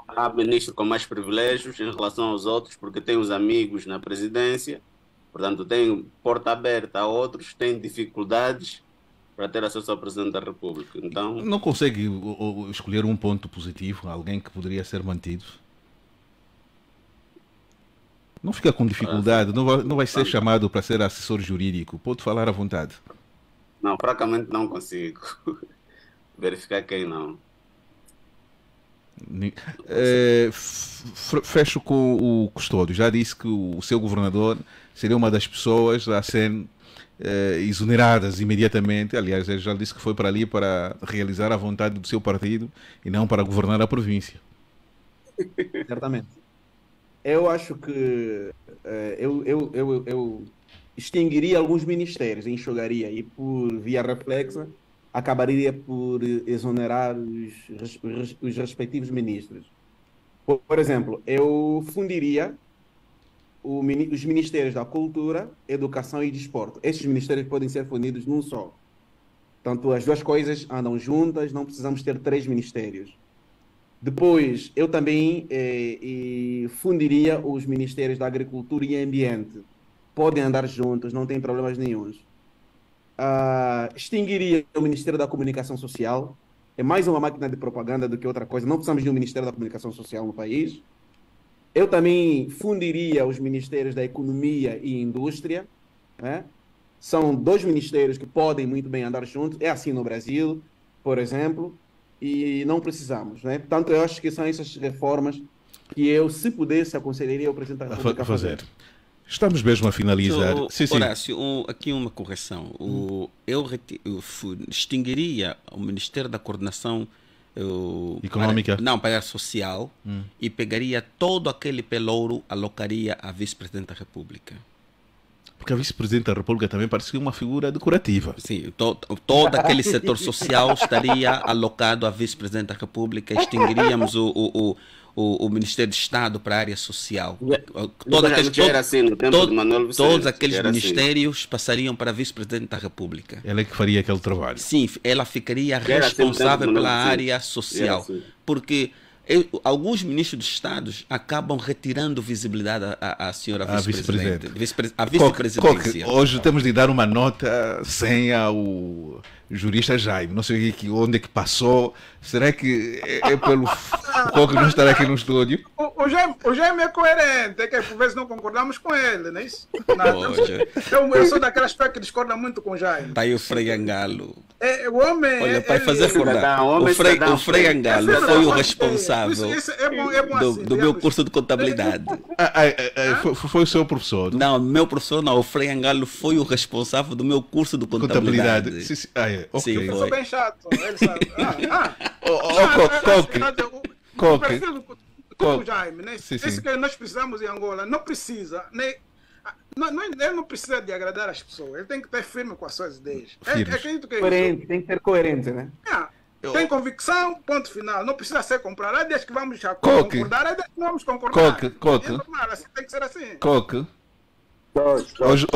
Há ministros com mais privilégios em relação aos outros, porque tem os amigos na presidência, portanto tem porta aberta a outros, tem dificuldades para ter acesso ao Presidente da República. Então, não consegue escolher um ponto positivo, alguém que poderia ser mantido? Não fica com dificuldade, não vai ser chamado para ser assessor jurídico, pode falar à vontade. Não, francamente não consigo verificar quem não. Fecho com o Custódio. Já disse que o seu governador seria uma das pessoas a ser exoneradas imediatamente. Aliás, ele já disse que foi para ali para realizar a vontade do seu partido e não para governar a província. Certamente. Eu acho que eu extinguiria alguns ministérios, enxugaria e por via reflexa acabaria por exonerar os respectivos ministros. Por exemplo, eu fundiria os ministérios da Cultura, Educação e Desporto. Esses ministérios podem ser fundidos num só. Portanto, as duas coisas andam juntas, não precisamos ter 3 ministérios. Depois, eu também fundiria os ministérios da Agricultura e Ambiente. Podem andar juntos, não tem problemas nenhuns. Extinguiria o Ministério da Comunicação Social. É mais uma máquina de propaganda do que outra coisa. Não precisamos de um Ministério da Comunicação Social no país. Eu também fundiria os Ministérios da Economia e Indústria, né? São 2 ministérios que podem muito bem andar juntos. É assim no Brasil, por exemplo, e não precisamos, né? Portanto, eu acho que são essas reformas que eu, se pudesse, aconselharia ao Presidente da República a fazer. Estamos mesmo a finalizar. Horácio, aqui uma correção. Eu extinguiria o Ministério da Coordenação Econômica. Para a social, e pegaria todo aquele pelouro, alocaria a Vice-Presidente da República. Porque a Vice-Presidente da República também parecia uma figura decorativa. Sim, todo aquele setor social estaria alocado à Vice-Presidente da República. Extinguiríamos o Ministério de Estado para a área social. Todos aqueles ministérios passariam para a Vice-Presidente da República. Ela é que faria aquele trabalho. Sim, ela ficaria responsável pela área social. Porque alguns ministros dos Estados acabam retirando visibilidade à senhora vice-presidente. A vice-presidência. Hoje temos de dar uma nota sem ao jurista Jaime. Não sei onde é que passou. Será que é pelo Coque não estar aqui no estúdio? O Jaime é coerente, é que por vezes não concordamos com ele, não é isso? Eu sou daquelas pessoas que discordam muito com o Jaime. Está aí o Frei Angalo. O homem. Olha, para fazer recordar, o Frei Angalo foi o responsável do meu curso de contabilidade. Foi o seu professor? Não, meu professor não. O Frei Angalo foi o responsável do meu curso de contabilidade. Sim, okay. Eu sou bem chato, ele sabe. Coque. Jaime, né? Isso que nós precisamos em Angola, não precisa, né? Ele não precisa de agradar as pessoas, ele tem que ter firme com as suas ideias. Coerente, tem que ser coerente, né? Tem convicção, ponto final. Não precisa ser comprado. Desde que vamos já concordar, desde que vamos concordar. Coque. É normal, assim, tem que ser assim. Coque. Hoje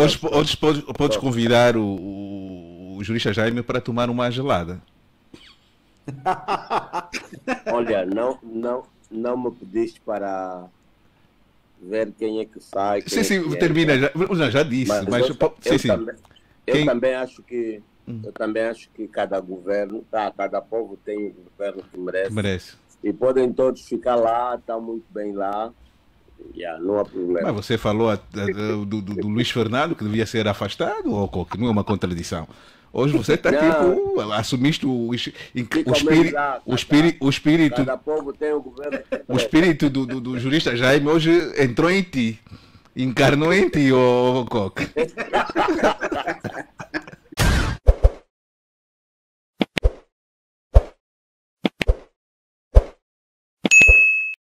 podes convidar o jurista Jaime para tomar uma gelada. Olha, não me pediste para ver quem é que sai. Sim, termina. Já disse. Eu também acho que cada governo, cada povo tem um governo que merece. E podem todos ficar lá, estão muito bem lá. Não há problema. Mas você falou do Luís Fernando que devia ser afastado, ou que não é uma contradição? Hoje você está tipo, assumiste o espírito. Cada povo tem um governo. O espírito do jurista Jaime hoje entrou em ti. Encarnou em ti, ô Coque.